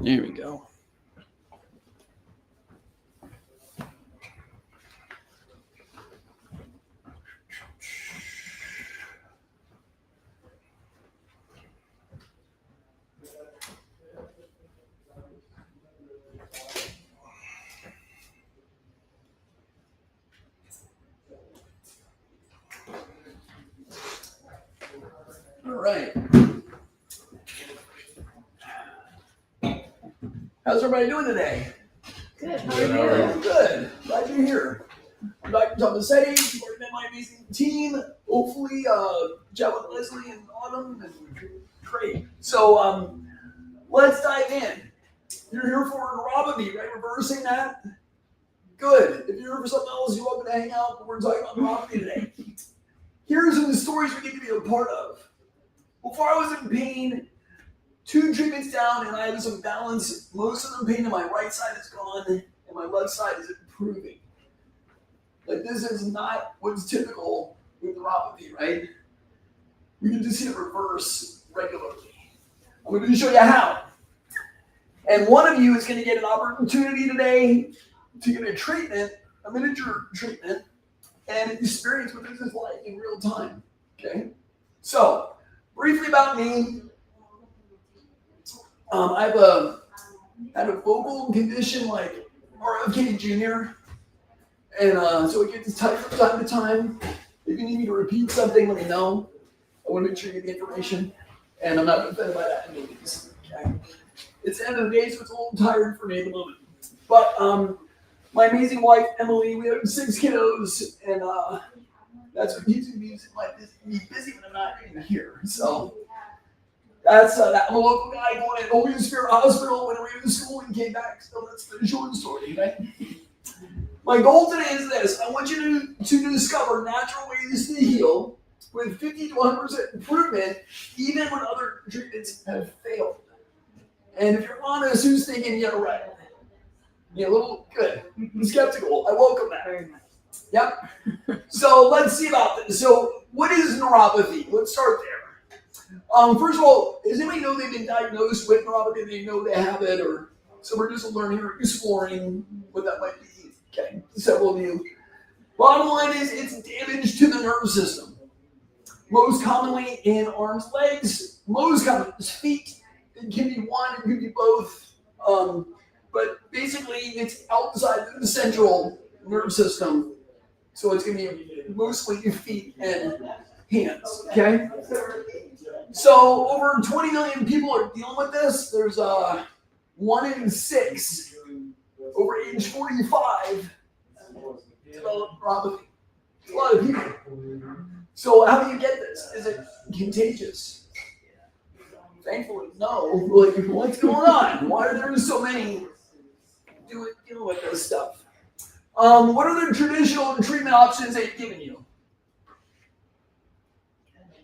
There we go. All right. How's everybody doing today? Good. How are you? Good. Glad you're here. I'm Dr. Thomas Eddy. You've already met my amazing team. Hopefully, Jeff and Leslie and Autumn. And great. So let's dive in. You're here for neuropathy, right? Reversing that. Good. If you're here for something else, you're welcome to hang out. But we're talking about neuropathy today. Here's some of the stories we get to be a part of. Before I was in pain, 2 treatments down, and I have some balance. Most of the pain on my right side is gone, and my left side is improving. Like, this is not what's typical with neuropathy, right? We get to see it reverse regularly. I'm going to show you how. And one of you is going to get an opportunity today to get a treatment, a miniature treatment, and experience what this is like in real time. Okay? So, briefly about me. I had a vocal condition like RFK Jr. And so it gets tight from time to time. If you need me to repeat something, let me know. I want to make sure you get the information. And I'm not offended by that in the least. Okay? It's the end of the day, so it's a little tired for me at the moment. But my amazing wife, Emily, we have 6 kiddos, and that's what keeps me busy when I'm not even here. So that's that. I'm a local guy going to Holy Spirit Hospital when I went to school and came back. So that's the short story, right? My goal today is this. I want you to discover natural ways to heal with 50 to 100% improvement, even when other treatments have failed. And if you're honest, who's thinking, yeah, right? Yeah, a little good. Skeptical. I welcome that. Very much. Yep. So let's see about this. So what is neuropathy? Let's start there. First of all, does anybody know they've been diagnosed with neuropathy? They know they have it, or so we're just learning or exploring what that might be. Okay, several of you. Bottom line is it's damage to the nervous system. Most commonly in arms, legs. Most commonly is feet. It can be one, it can be both. But basically, it's outside the central nervous system. So it's going to be mostly your feet and hands, okay? So over 20 million people are dealing with this. There's 1 in 6 over age 45 develop neuropathy. A lot of people. So how do you get this? Is it contagious? Thankfully, no. Like, what's going on? Why are there so many dealing with this stuff? What are the traditional treatment options they've given you?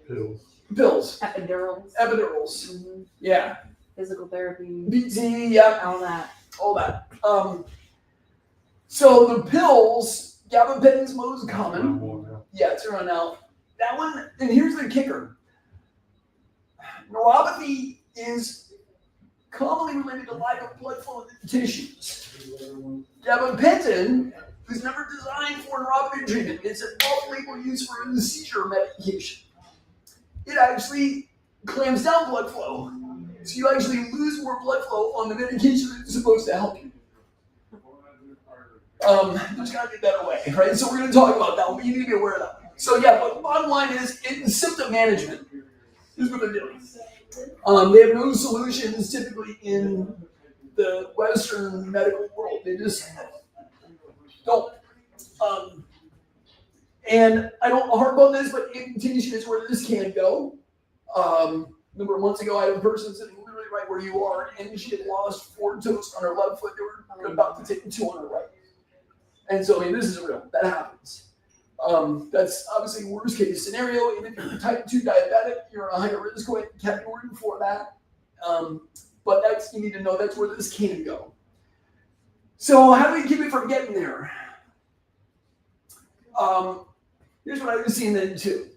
Pills. Epidurals. Epidurals. Yeah. Physical therapy. PT, yeah. All that. So the pills, gabapentin's most common. Yeah, it's around now. That one, and here's the kicker. Neuropathy is commonly related to lack of blood flow in the tissues. Gabapentin was never designed for neuropathy treatment. It's an off-label use for a seizure medication. It actually clamps down blood flow. So you actually lose more blood flow on the medication that's supposed to help you. There's got to be a better way, right? So we're going to talk about that one, but you need to be aware of that. So yeah, but the bottom line is it's symptom management. This is what they're doing. They have no solutions typically in the Western medical world. They just don't. And I don't harp on this, but amputation is where this can go. A number of months ago, I had a person sitting literally right where you are, and she had lost 4 toes on her left foot. They were about to take 2 on her right. And so, I mean, this is real. That happens. That's obviously worst case scenario. And if you're type 2 diabetic, you're in a higher risk category for that. But you need to know that's where this can go. So how do we keep it from getting there? Here's what I was seeing then too.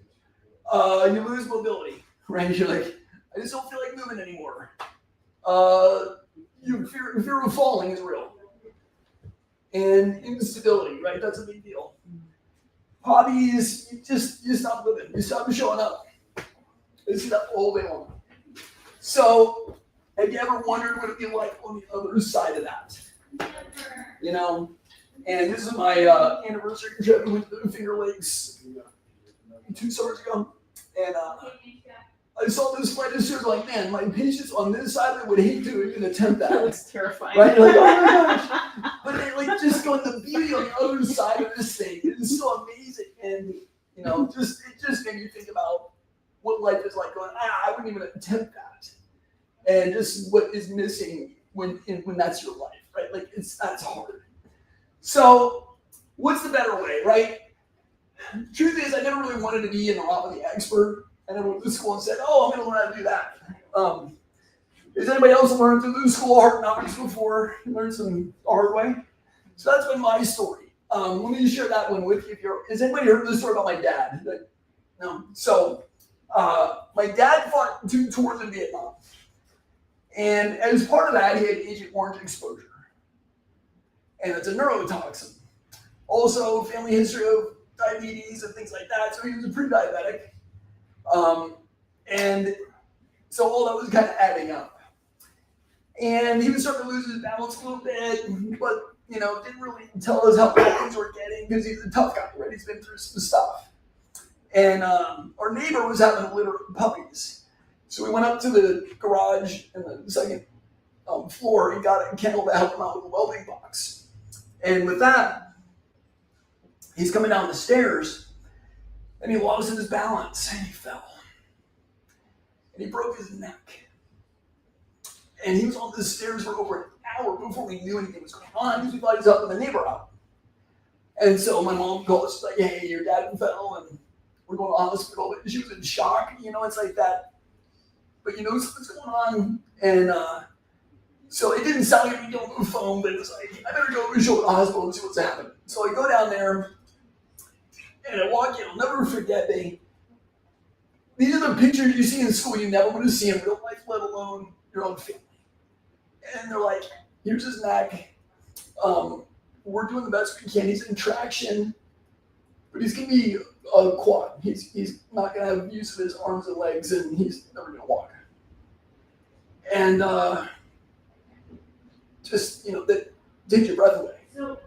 You lose mobility, right? You're like, I just don't feel like moving anymore. fear of falling is real. And instability, right? That's a big deal. Hobbies, you stop living. You stop showing up. You see that all day long. So, have you ever wondered what it'd be like on the other side of that? You know? And this is my anniversary trip. We went to the Finger Lakes 2 summers ago. And I saw this flight of stairs, like, man, my patients on this side of it would hate to even attempt that. That looks terrifying. Right? Like, oh my gosh. But they, like, just going, the beauty on the other side of this thing is so amazing. And, you know, it just made me think about what life is like going, I wouldn't even attempt that. And just what is missing when that's your life, right? Like, that's hard. So, what's the better way, right? Truth is, I never really wanted to be a neuropathy expert. I never went to school and said, oh, I'm going to learn how to do that. Has anybody else learned through the school of hard knocks before? Learned some the hard way? So that's been my story. Let me share that one with you. Has anybody heard the story about my dad? No. So, my dad fought 2 tours in Vietnam. And as part of that, he had Agent Orange exposure. And it's a neurotoxin. Also, family history of diabetes and things like that. So he was a pre-diabetic. And so all that was kind of adding up. And he was starting to lose his balance a little bit, but, you know, didn't really tell us how bad things were getting because he's a tough guy, right? He's been through some stuff. And our neighbor was having a litter of puppies. So we went up to the garage in the second floor and got a kennel to help him out with a welding box. And with that, he's coming down the stairs and he lost his balance and he fell. And he broke his neck. And he was on the stairs for over an hour before we knew anything was going on because we thought he was helping the neighbor out. And so my mom called us like, hey, your dad fell and we're going to the hospital. But she was in shock, you know, it's like that. But you know something's going on. And so it didn't sound like we get on the phone, but it was like, I better go to the hospital and see what's happening. So I go down there and I walk in. I'll never forget, these are the pictures you see in school you never want to see in real life, let alone your own family. And they're like, here's his neck. We're doing the best we can. He's in traction, but he's going to be a quad. He's not going to have use of his arms and legs, and he's never going to walk. And just, you know, that takes your breath away.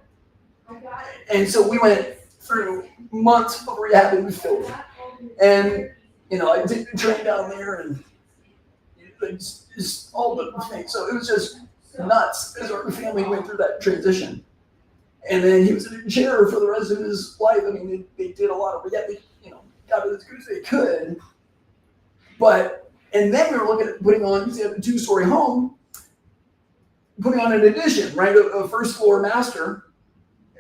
And so we went through months of rehab in the field. And, you know, I did the train down there, and it's all but thing. So it was just nuts as our family went through that transition. And then he was in a chair for the rest of his life. I mean, they did a lot of rehab. They, you know, got it as good as they could. But, and then we were looking at putting on, because he had a 2-story home, putting on an addition, right? A first floor master.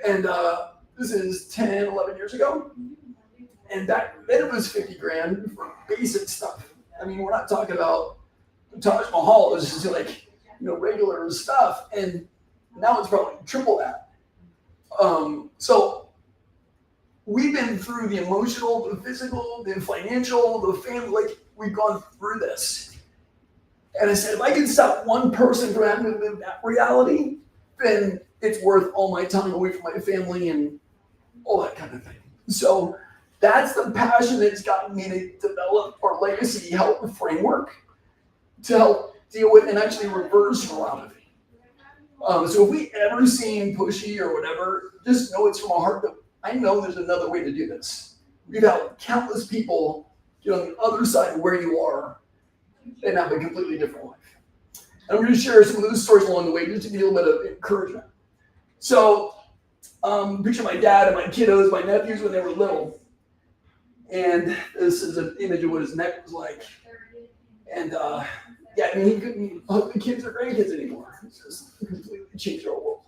And this is 10, 11 years ago. And back then it was $50,000 for basic stuff. I mean, we're not talking about the Taj Mahal. It was just like, you know, regular stuff. And now it's probably triple that. So we've been through the emotional, the physical, the financial, the family, like we've gone through this. And I said, if I can stop one person from having to live that reality, then it's worth all my time away from my family and all that kind of thing. So that's the passion that's gotten me to develop our legacy health framework to help deal with and actually reverse neuropathy. So if we ever seem pushy or whatever, just know it's from a heart that I know there's another way to do this. We've had countless people get on the other side of where you are and have a completely different life. And I'm going to share some of those stories along the way just to give you a little bit of encouragement. So picture my dad and my kiddos, my nephews when they were little. And this is an image of what his neck was like. And yeah, I mean, he couldn't hug the kids or grandkids anymore. It's just completely changed our world.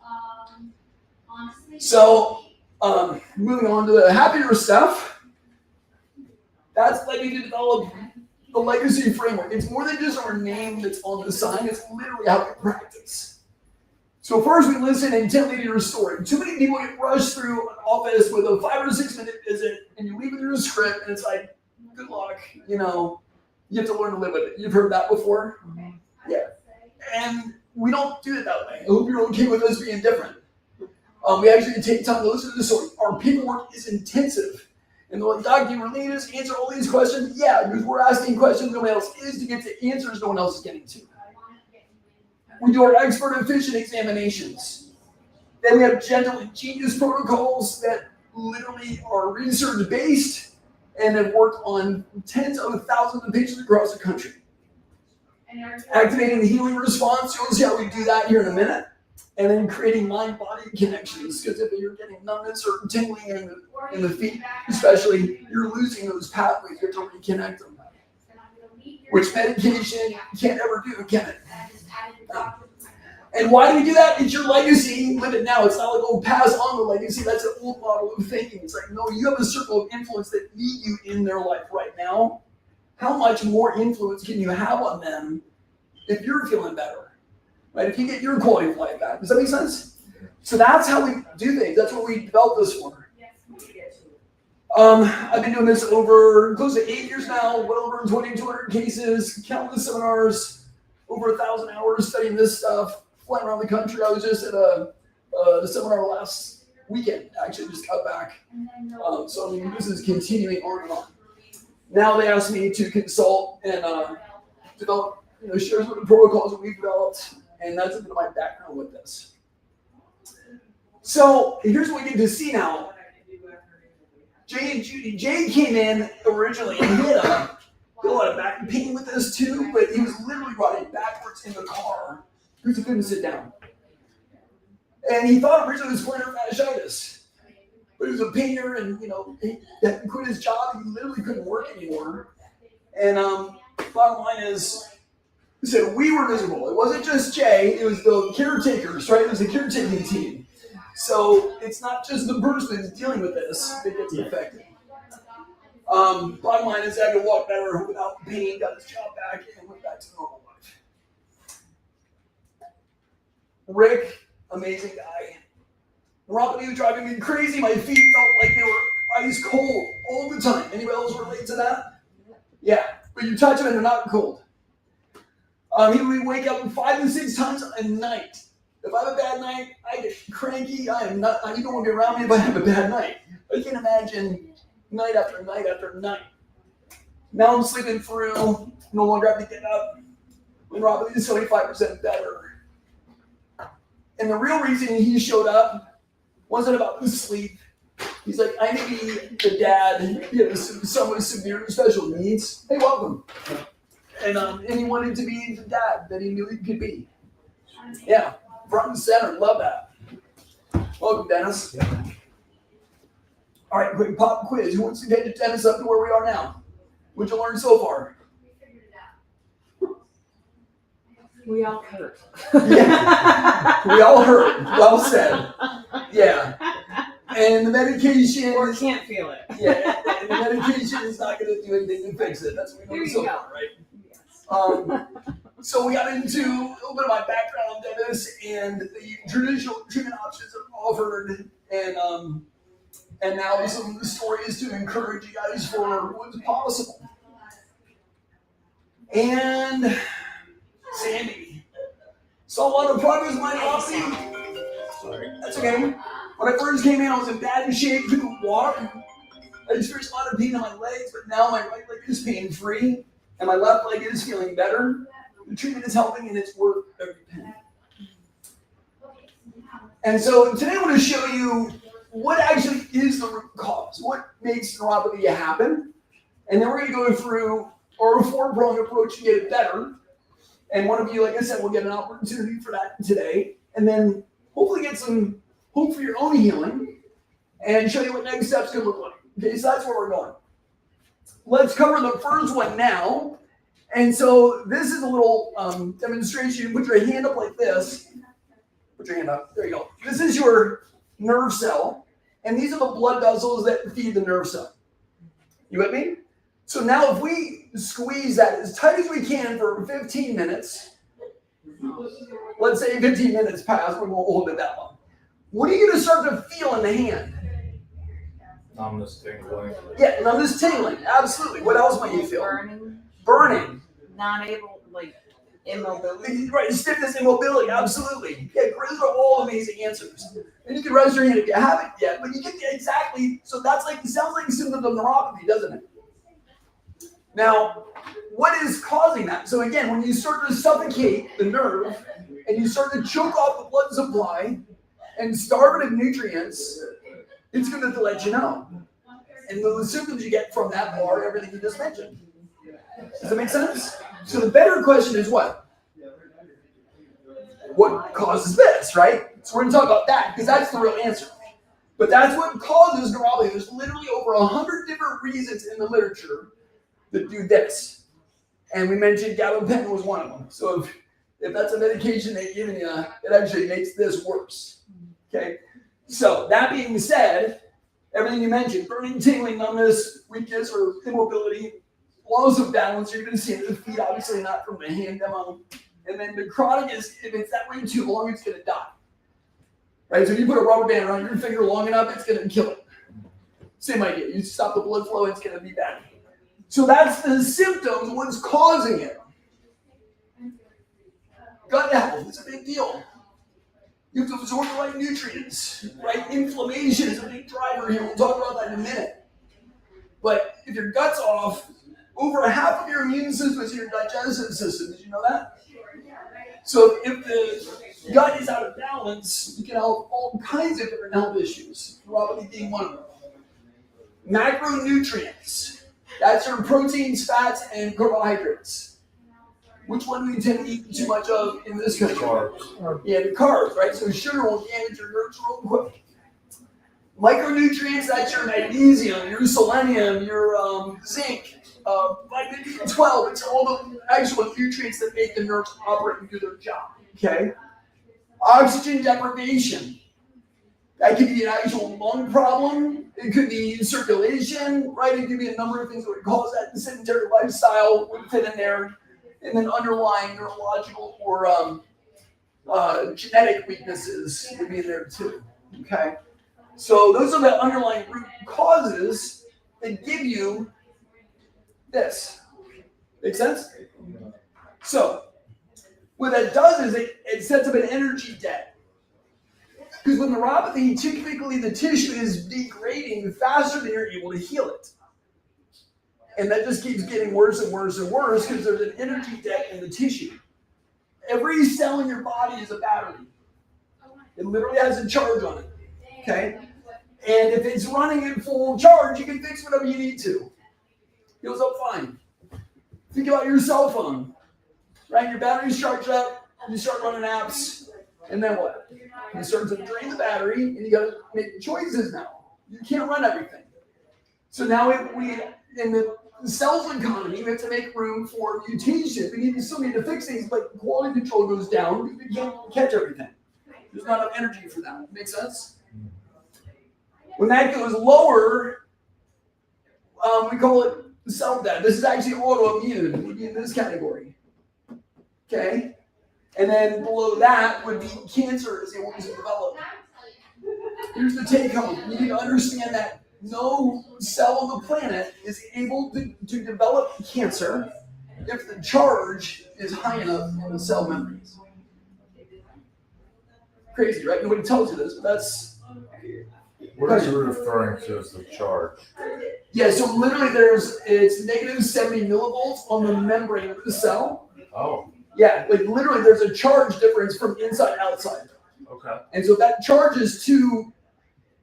So, moving on to the happier stuff. That's like we to develop the legacy framework. It's more than just our name that's on the sign. It's literally how we practice. So first we listen intently to your story. Too many people get rushed through an office with a 5 or 6 minute visit, and you leave with your script, and it's like, good luck, you know. You have to learn to live with it. You've heard that before? Yeah. And we don't do it that way. I hope you're okay with us being different. We actually take time to listen to this. So our paperwork is intensive. And they're like, Doc, do you really need us to answer all these questions? Yeah, because we're asking questions nobody else is to get to answers no one else is getting to. We do our expert and efficient examinations. Then we have gentle and genius protocols that literally are research-based and have worked on tens of thousands of patients across the country. Activating the healing response, you'll see how we do that here in a minute. And then creating mind-body connections, because if you're getting numbness or tingling in the feet, especially, you're losing those pathways. You have to reconnect them. Which medication can't ever do, can it? And why do we do that? It's your legacy. Live it now. It's not like, oh, pass on the legacy. That's an old model of thinking. It's like, no, you have a circle of influence that need you in their life right now. How much more influence can you have on them if you're feeling better? Right? If you get your quality of life back. Does that make sense? So that's how we do things. That's what we developed this for. I've been doing this over close to 8 years now, well over 2,200 cases, countless seminars, over 1,000 hours studying this stuff, flying around the country. I was just at a seminar last weekend, actually, just got back. So I mean, this is continuing on and on. Now they asked me to consult and develop, share some of the protocols that we've developed. And that's a bit of my background with this. So here's what we get to see now. Jay and Judy. Jay came in originally and he had a lot of back pain with this too, but he was literally riding backwards in the car because he couldn't sit down. And he thought originally it was plantar fasciitis. But he was a painter and, he had quit his job. He literally couldn't work anymore. And bottom line is, he said, we were miserable. It wasn't just Jay, it was the caretakers, right? It was the caretaking team. So it's not just the person who's dealing with this that gets affected. Bottom line is I could walk better without pain, got his job back, and went back to normal life. Rick, amazing guy. Neuropathy was driving me crazy. My feet felt like they were ice cold all the time. Anybody else relate to that? Yeah, but you touch them and they're not cold. He would wake up 5 to 6 times a night. If I have a bad night, I get cranky. You don't want to be around me if I have a bad night. I can't imagine night after night after night. Now I'm sleeping through, no longer have to get up. Neuropathy is 75% better. And the real reason he showed up wasn't about the sleep. He's like, I need to be the dad. He had someone with severe special needs. Hey, welcome. And he wanted to be the dad that he knew he could be. Yeah, front and center. Love that. Welcome, Dennis. Yeah. All right, quick pop quiz. Who wants to get Dennis up to where we are now? What'd you learn so far? We all hurt. Yeah, we all hurt. Well said. Yeah. And the medication or can't feel it. Yeah, and the medication is not going to do anything to fix it. That's what we know so far, right? Yes. So we got into a little bit of my background on Dennis and the traditional treatment options that are offered, and now some of the stories to encourage you guys for what's possible. And Sandy saw a lot of progress in my neuropathy. Sorry, that's okay. When I first came in, I was in bad shape, couldn't walk. I experienced a lot of pain in my legs, but now my right leg is pain-free, and my left leg is feeling better. The treatment is helping, and it's worth every penny. And so today I want to show you what actually is the root cause, what makes neuropathy happen, and then we're going to go through our 4-pronged approach to get it better. And one of you, like I said, will get an opportunity for that today, and then hopefully get some hope for your own healing, and show you what next steps can look like. Okay, so that's where we're going. Let's cover the first one now. And so this is a little demonstration. Put your hand up like this. Put your hand up. There you go. This is your nerve cell, and these are the blood vessels that feed the nerve cell. You with me? So now if we squeeze that as tight as we can for 15 minutes, let's say 15 minutes pass, we won't hold it that long. What are you going to start to feel in the hand? Numbness, tingling. Yeah, numbness, tingling. Absolutely. What else might you feel? Burning. Burning. Not able, Immobility. Right, stiffness, immobility, absolutely. Yeah, those are all amazing answers. And you can raise your hand if you haven't yet, but you get exactly, so that's like, it sounds like a symptom of neuropathy, doesn't it? Now, what is causing that? So again, when you start to suffocate the nerve and you start to choke off the blood supply and starve it of nutrients, it's going to let you know. And the symptoms you get from that are everything you just mentioned. Does that make sense? So the better question is what? What causes this, right? So we're going to talk about that because that's the real answer. But that's what causes neuropathy. There's literally over 100 different reasons in the literature that do this. And we mentioned gabapentin was one of them. So if that's a medication they've given you, it actually makes this worse. Okay? So that being said, everything you mentioned, burning, tingling, numbness, weakness, or immobility, loss of balance, you're going to see it in the feet, obviously not from the hand demo. And then the chronic is, if it's that way too long, it's going to die. Right? So if you put a rubber band around your finger long enough, it's going to kill it. Same idea. You stop the blood flow, it's going to be bad. So that's the symptoms, what's causing it. Gut health is a big deal. You have to absorb the right nutrients, right? Inflammation is a big driver here. We'll talk about that in a minute. But if your gut's off, over half of your immune system is in your digestive system. Did you know that? So if the gut is out of balance, you can have all kinds of different health issues, neuropathy being one of them. Macronutrients. That's your proteins, fats, and carbohydrates. Which one do we tend to eat too much of in this country? Carbs. Yeah, the carbs, right? So sugar will damage your nerves real quick. Micronutrients, that's your magnesium, your selenium, your zinc, vitamin B12. It's all the actual nutrients that make the nerves operate and do their job, okay? Oxygen deprivation. That could be an actual lung problem. It could be circulation, right? It could be a number of things that would cause that. The sedentary lifestyle would fit in there. And then underlying neurological or genetic weaknesses would be in there too, okay? So those are the underlying root causes that give you this. Make sense? So what that does is it sets up an energy debt. Because with neuropathy, typically the tissue is degrading faster than you're able to heal it. And that just keeps getting worse and worse and worse because there's an energy debt in the tissue. Every cell in your body is a battery. It literally has a charge on it. Okay? And if it's running in full charge, you can fix whatever you need to. Heals up fine. Think about your cell phone. Right? Your battery's charged up, you start running apps, and then what? You start to drain the battery, and you gotta make choices now. You can't run everything. So now in the cells economy, we have to make room for mutation. We still need to fix things, but quality control goes down because we can't catch everything. There's not enough energy for that. Make sense? When that goes lower, we call it cell death. This is actually autoimmune. It would be in this category. Okay? And then below that would be cancer is able to develop. Here's the take home. You need to understand that no cell on the planet is able to develop cancer if the charge is high enough in the cell membranes. Crazy, right? Nobody tells you this, but that's... What are you referring to as the charge? Yeah, so literally it's negative 70 millivolts on the membrane of the cell. Oh. Yeah, like literally there's a charge difference from inside to outside. Okay. And so if that charge is too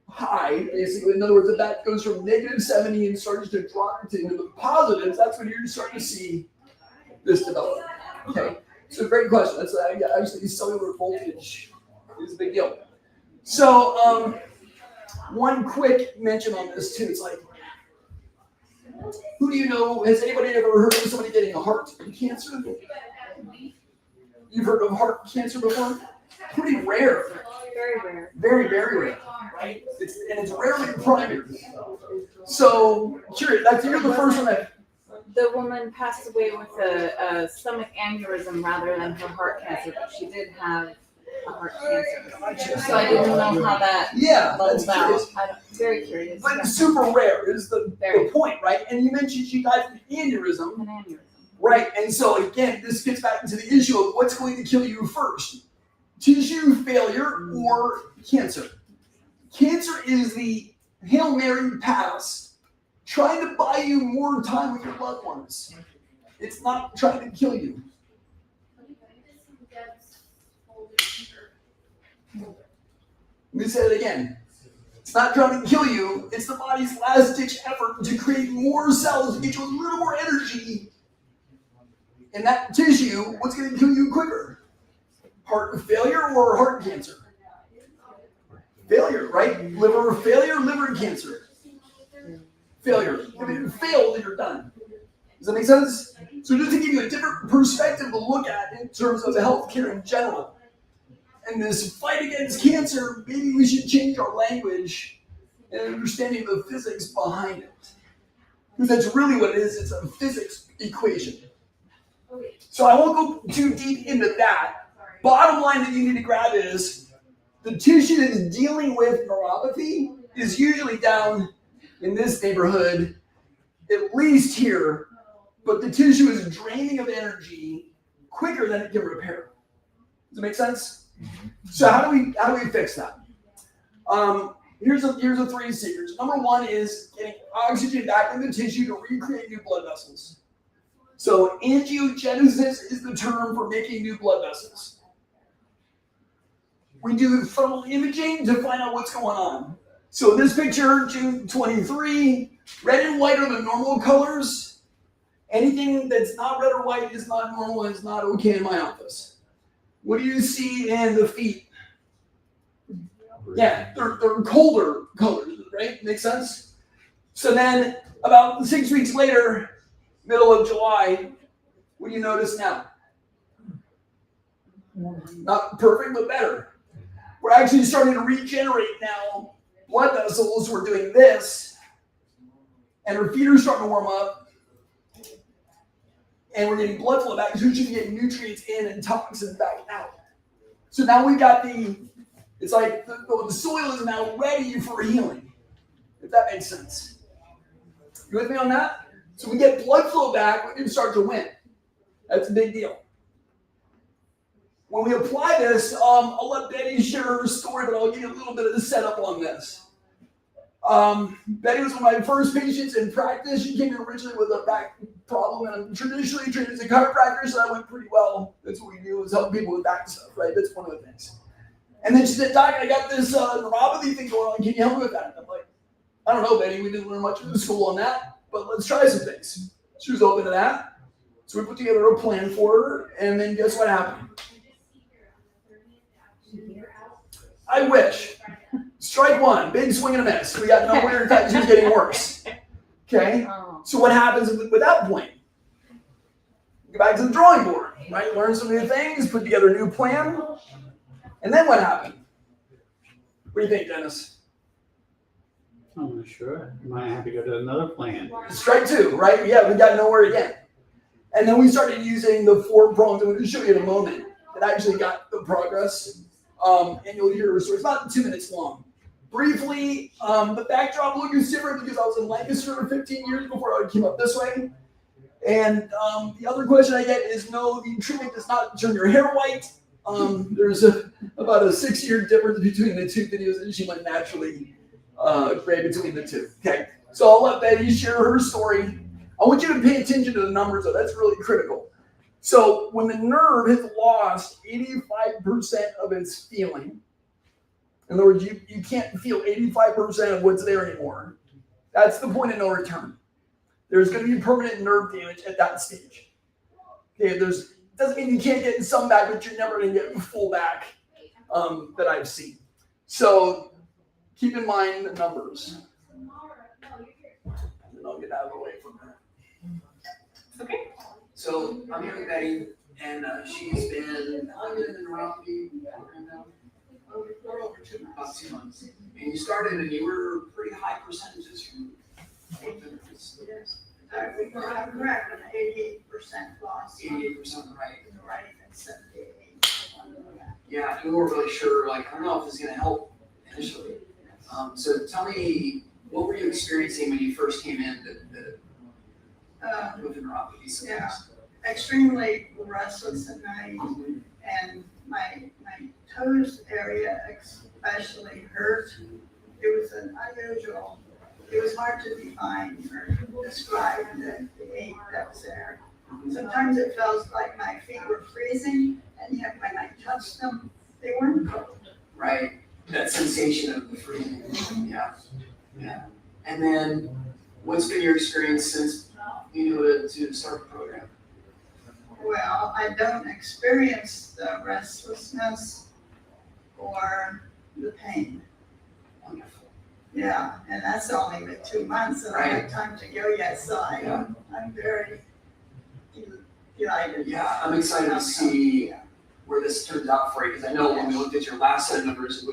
high, basically, in other words, if that goes from negative 70 and starts to drop into the positives, that's when you're starting to see this develop. Okay, so great question. That's actually cellular voltage is a big deal. So one quick mention on this too. It's like, who do you know? Has anybody ever heard of somebody getting a heart cancer? You've heard of heart cancer before? Pretty rare. Very rare. Very, very rare, right? It's rarely primary. So, curious, you're the first one that... The woman passed away with a stomach aneurysm rather than her heart cancer, but she did have a heart cancer. So I didn't know how that that's out. curious. I'm very curious. But it's super rare is the point, right? And you mentioned she died from aneurysm. An aneurysm. Right, and so again, this gets back into the issue of what's going to kill you first. Tissue failure or cancer. Cancer is the Hail Mary pass trying to buy you more time with your loved ones. It's not trying to kill you. Let me say it again. It's not trying to kill you. It's the body's last-ditch effort to create more cells to get you a little more energy in that tissue. What's going to kill you quicker? Heart failure or heart cancer? Failure, right? Liver failure, liver cancer. Failure. If it failed, you're done. Does that make sense? So just to give you a different perspective to look at in terms of healthcare in general. And this fight against cancer, maybe we should change our language and understanding the physics behind it. Because that's really what it is. It's a physics equation. So I won't go too deep into that. Bottom line that you need to grab is the tissue that is dealing with neuropathy is usually down in this neighborhood, at least here, but the tissue is draining of energy quicker than it can repair. Does it make sense? So how do we fix that? Here's the three secrets. Number one is getting oxygen back in the tissue to recreate new blood vessels. So angiogenesis is the term for making new blood vessels. We do thermal imaging to find out what's going on. So this picture, June 23, red and white are the normal colors. Anything that's not red or white is not normal and is not okay in my office. What do you see in the feet? Yeah, they're colder colors, right? Makes sense? So then about 6 weeks later, middle of July, what do you notice now? Not perfect, but better. We're actually starting to regenerate now blood vessels. We're doing this, and our feet are starting to warm up, and we're getting blood flow back, so we should be getting nutrients in and toxins back out. So now we got it's like the soil is now ready for healing, if that makes sense. You with me on that? So we get blood flow back, we can start to win. That's a big deal. When we apply this, I'll let Betty share her story, but I'll give you a little bit of the setup on this. Betty was one of my first patients in practice. She came in originally with a back problem, and I'm traditionally trained as a chiropractor, so that went pretty well. That's what we do, is help people with back stuff, right? That's one of the things. And then she said, Doc, I got this neuropathy thing going on. Can you help me with that? And I'm like, I don't know, Betty. We didn't learn much in school on that, but let's try some things. She was open to that. So we put together a plan for her, and then guess what happened? I wish. Strike one, big swing and a miss. We got nowhere. In fact, she was getting worse. Okay? So what happens with that point? Go back to the drawing board, right? Learn some new things, put together a new plan. And then what happened? What do you think, Dennis? I'm not sure. You might have to go to another plan. Strike two, right? Yeah, we got nowhere again. And then we started using the 4 prongs. I'm going to show you in a moment. That actually got the progress. And you'll hear her story. It's about 2 minutes long. Briefly, the backdrop look is different because I was in Lancaster for 15 years before I came up this way. And the other question I get is, no, the treatment does not turn your hair white. There's about a 6-year difference between the two videos, and she went naturally gray between the two. Okay, so I'll let Betty share her story. I want you to pay attention to the numbers, though. That's really critical. So when the nerve has lost 85% of its feeling, in other words, you can't feel 85% of what's there anymore. That's the point of no return. There's going to be permanent nerve damage at that stage. Okay, doesn't mean you can't get some back, but you're never going to get full back that I've seen. So keep in mind the numbers. And I'll get out of the way from that. Okay. So I'm here with Betty, and she's been under the neuropathy program now for over about 2 months. And you started, and you were pretty high percentages from We got correct, 88% loss. 88%, right? In the right and 78%. Yeah, and we weren't really sure. I don't know if it's going to help initially. So tell me, what were you experiencing when you first came in with the neuropathy symptoms? extremely restless at night, and my toes area especially hurt. It was an unusual, it was hard to define or describe the ache that was there. Sometimes it felt like my feet were freezing, and yet when I touched them, they weren't cold. Right. That sensation of the freezing. Yeah. Yeah. And then, what's been your experience since you knew to start the program? Well, I don't experience the restlessness or the pain. Wonderful. Yeah, and that's only been 2 months, and I have time to go yet, so I'm very delighted. Yeah, I'm excited to see where this turns out for you, because I know when we looked at your last set of numbers,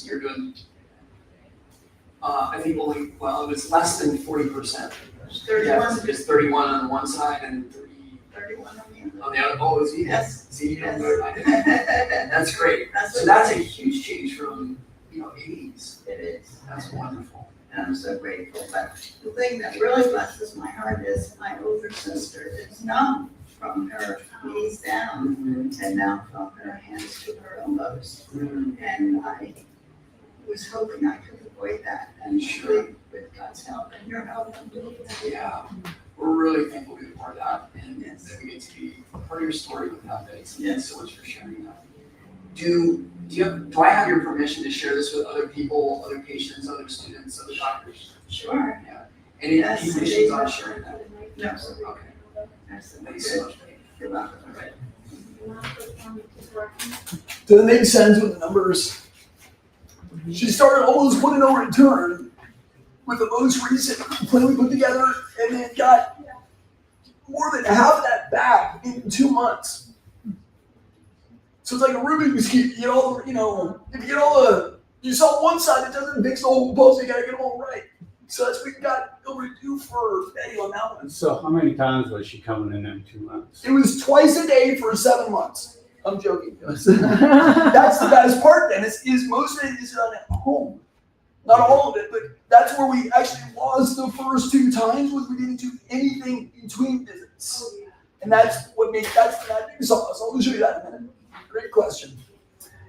you're doing, I think it was less than 40%. 31. It's 31 on one side and 31 on the on the other. Oh, is he? Yes. See, you know Yes. better than I did. That's great. So that's a huge change from 80s. It is. That's wonderful. And I'm so grateful. But the thing that really blesses my heart is my older sister is numb from her knees down and now from her hands to her elbows. And I was hoping I could avoid that, and surely with God's help and your help, I'm doing that. Yeah, we're really thankful to be a part of that, and that we get to be part of your story with that. Thanks so much for sharing that. Do I have your permission to share this with other people, other patients, other students, other doctors? Sure. Yeah. Any conditions on sharing that? No. Okay. Excellent. Thanks so much. You're welcome. Does it make sense with the numbers? She started almost putting over a turn with the most recent plan we put together, and then got more than half of that back in 2 months. So it's like a Rubik's Cube. You get all the, if you get all the, you saw one side, it doesn't fix the whole puzzle. You gotta get them all right. So that's what we got over to do for Betty on that one. So how many times was she coming in 2 months? It was twice a day for 7 months. I'm joking. That's the best part. Then is most of it is done at home. Not all of it, but that's where we actually lost the first 2 times, was we didn't do anything between visits. And that's what makes that's the big sauce. I'll show you that in a minute. Great question.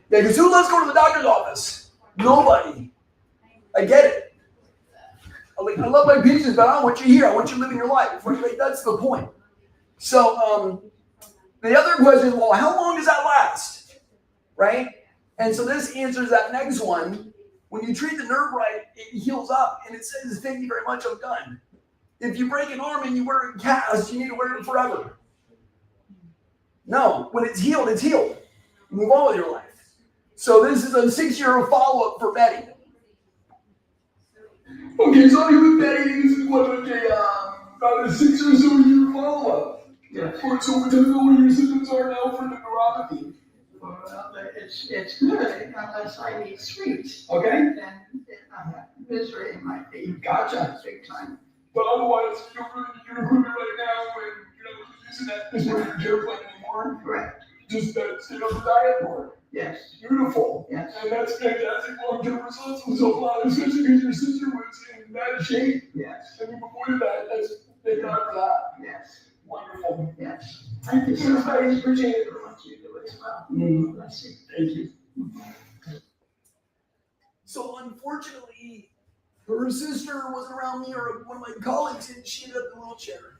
Yeah, because who loves going to the doctor's office? Nobody. I get it. I love my patients, but I don't want you here. I want you living your life. Right? That's the point. So the other question is, well, how long does that last? Right? And so this answers that next one. When you treat the nerve right, it heals up and it says, thank you very much, I'm done. If you break an arm and you wear a cast, you need to wear it forever. No, when it's healed, it's healed. Move on with your life. So this is a 6-year follow-up for Betty. Okay, so you with Betty, this is what, about a 6 or so year follow-up. Yeah. So tell me what your symptoms are now for the neuropathy. Well, it's good unless I eat sweets. Okay? Then I have misery in my feet. Gotcha. Big time. But otherwise, you don't really need your equipment right now, and you're not using that as part of your care plan anymore. Correct. Just stay on the diet more. Yes. Beautiful. Yes. And that's fantastic long-term results with so far, especially because your sister was in bad shape. Yes. And you've avoided that. That's thank God for that. Yes. Wonderful. Yes. Thank you so much. I appreciate it. For what you do as well. Bless you. Thank you. So unfortunately, her sister wasn't around me or one of my colleagues, and she ended up in a wheelchair.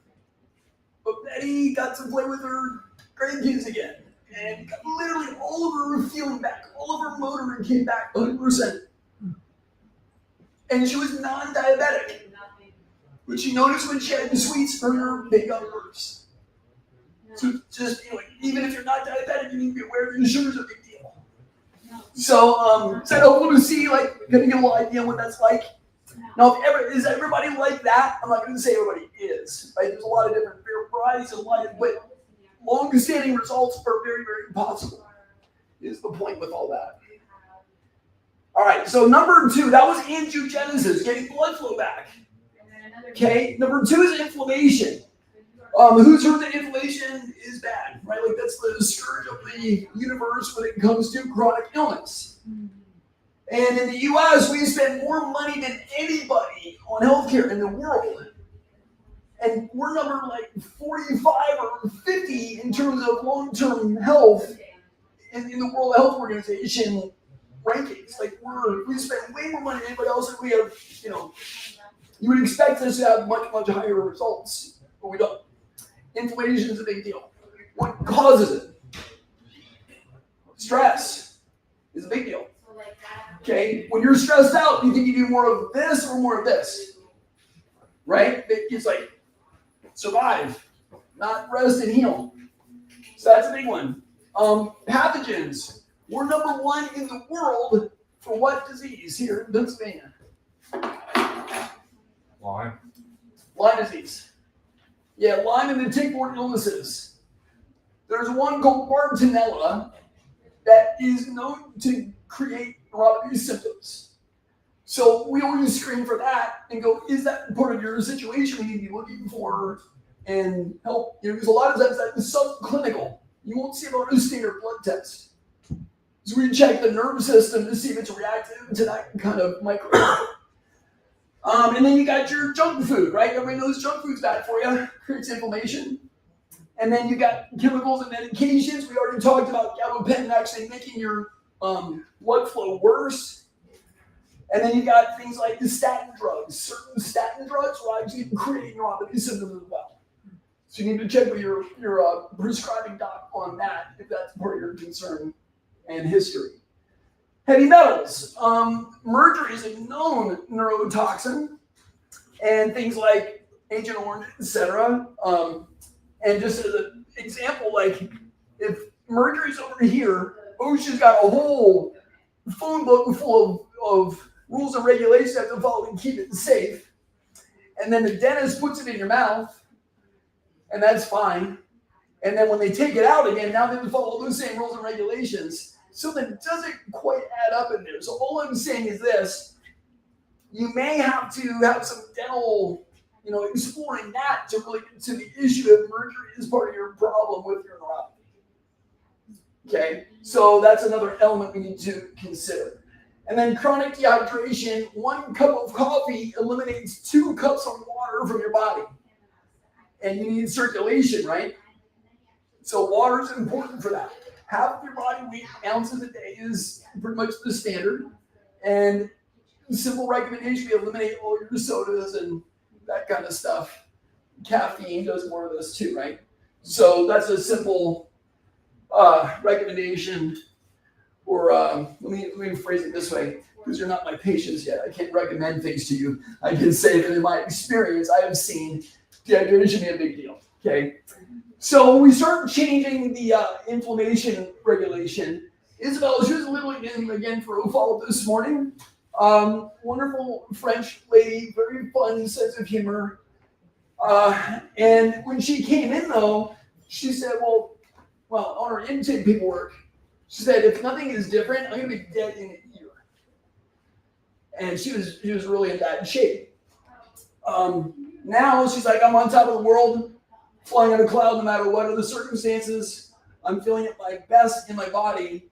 But Betty got to play with her grandkids again, and got literally all of her feeling back, all of her motor came back 100%. And she was non-diabetic, but she noticed when she had the sweets, her nerve they got worse. So just even if you're not diabetic, you need to be aware that your sugar's a big deal. So it's helpful to see, kind of get a little idea what that's like. Now, is everybody like that? I'm not going to say everybody is. Right? There's a lot of different varieties of life, but long-standing results are very, very possible. Is the point with all that? All right. So number 2, that was angiogenesis, getting blood flow back. Okay. Number 2 is inflammation. Who's heard that inflammation is bad, right? That's the scourge of the universe when it comes to chronic illness. And in the U.S., we spend more money than anybody on healthcare in the world. And we're number like 45 or 50 in terms of long-term health in the World Health Organization rankings. Like we spend way more money than anybody else, and we have, you would expect us to have much, much higher results, but we don't. Inflammation is a big deal. What causes it? Stress is a big deal. Okay, when you're stressed out, you think you do more of this or more of this, right? It's like survive, not rest and heal. So that's a big one. Pathogens. We're number 1 in the world for what disease here in Pennsylvania? Lyme. Lyme disease. Yeah, Lyme and the tick-borne illnesses. There's one called Bartonella that is known to create neuropathy symptoms. So we always screen for that and go, is that part of your situation we need to be looking for and help? Because a lot of times that is subclinical. You won't see it on a standard blood test. So we check the nervous system to see if it's reactive to that kind of microbe. And then you got your junk food, right? Everybody knows junk food's bad for you, creates inflammation. And then you got chemicals and medications. We already talked about gabapentin actually making your blood flow worse. And then you got things like the statin drugs. Certain statin drugs will actually create neuropathy symptoms as well. So you need to check with your prescribing doc on that if that's part of your concern and history. Heavy metals. Mercury is a known neurotoxin, and things like Agent Orange, etc. And just as an example, like if Mercury's over here, OSHA's got a whole phone book full of rules and regulations you have to follow to keep it safe. And then the dentist puts it in your mouth, and that's fine. And then when they take it out again, now they have to follow those same rules and regulations. So that doesn't quite add up in there. So all I'm saying is this: you may have to have some dental, exploring that to really get to the issue if mercury is part of your problem with your neuropathy. Okay, so that's another element we need to consider. And then chronic dehydration: 1 cup of coffee eliminates 2 cups of water from your body. And you need circulation, right? So water is important for that. Half of your body weight, ounces a day, is pretty much the standard. And simple recommendation: we eliminate all your sodas and that kind of stuff. Caffeine does more of this too, right? So that's a simple recommendation. Or let me phrase it this way, because you're not my patients yet. I can't recommend things to you. I can say that in my experience, I have seen dehydration be a big deal. Okay. So we start changing the inflammation regulation. Isabel, she was literally in again for a follow-up this morning. Wonderful French lady, very fun sense of humor. And when she came in, though, she said, well, on her intake paperwork, she said, if nothing is different, I'm going to be dead in a year. And she was really in bad shape. Now she's like, I'm on top of the world, flying on a cloud no matter what are the circumstances. I'm feeling at my best in my body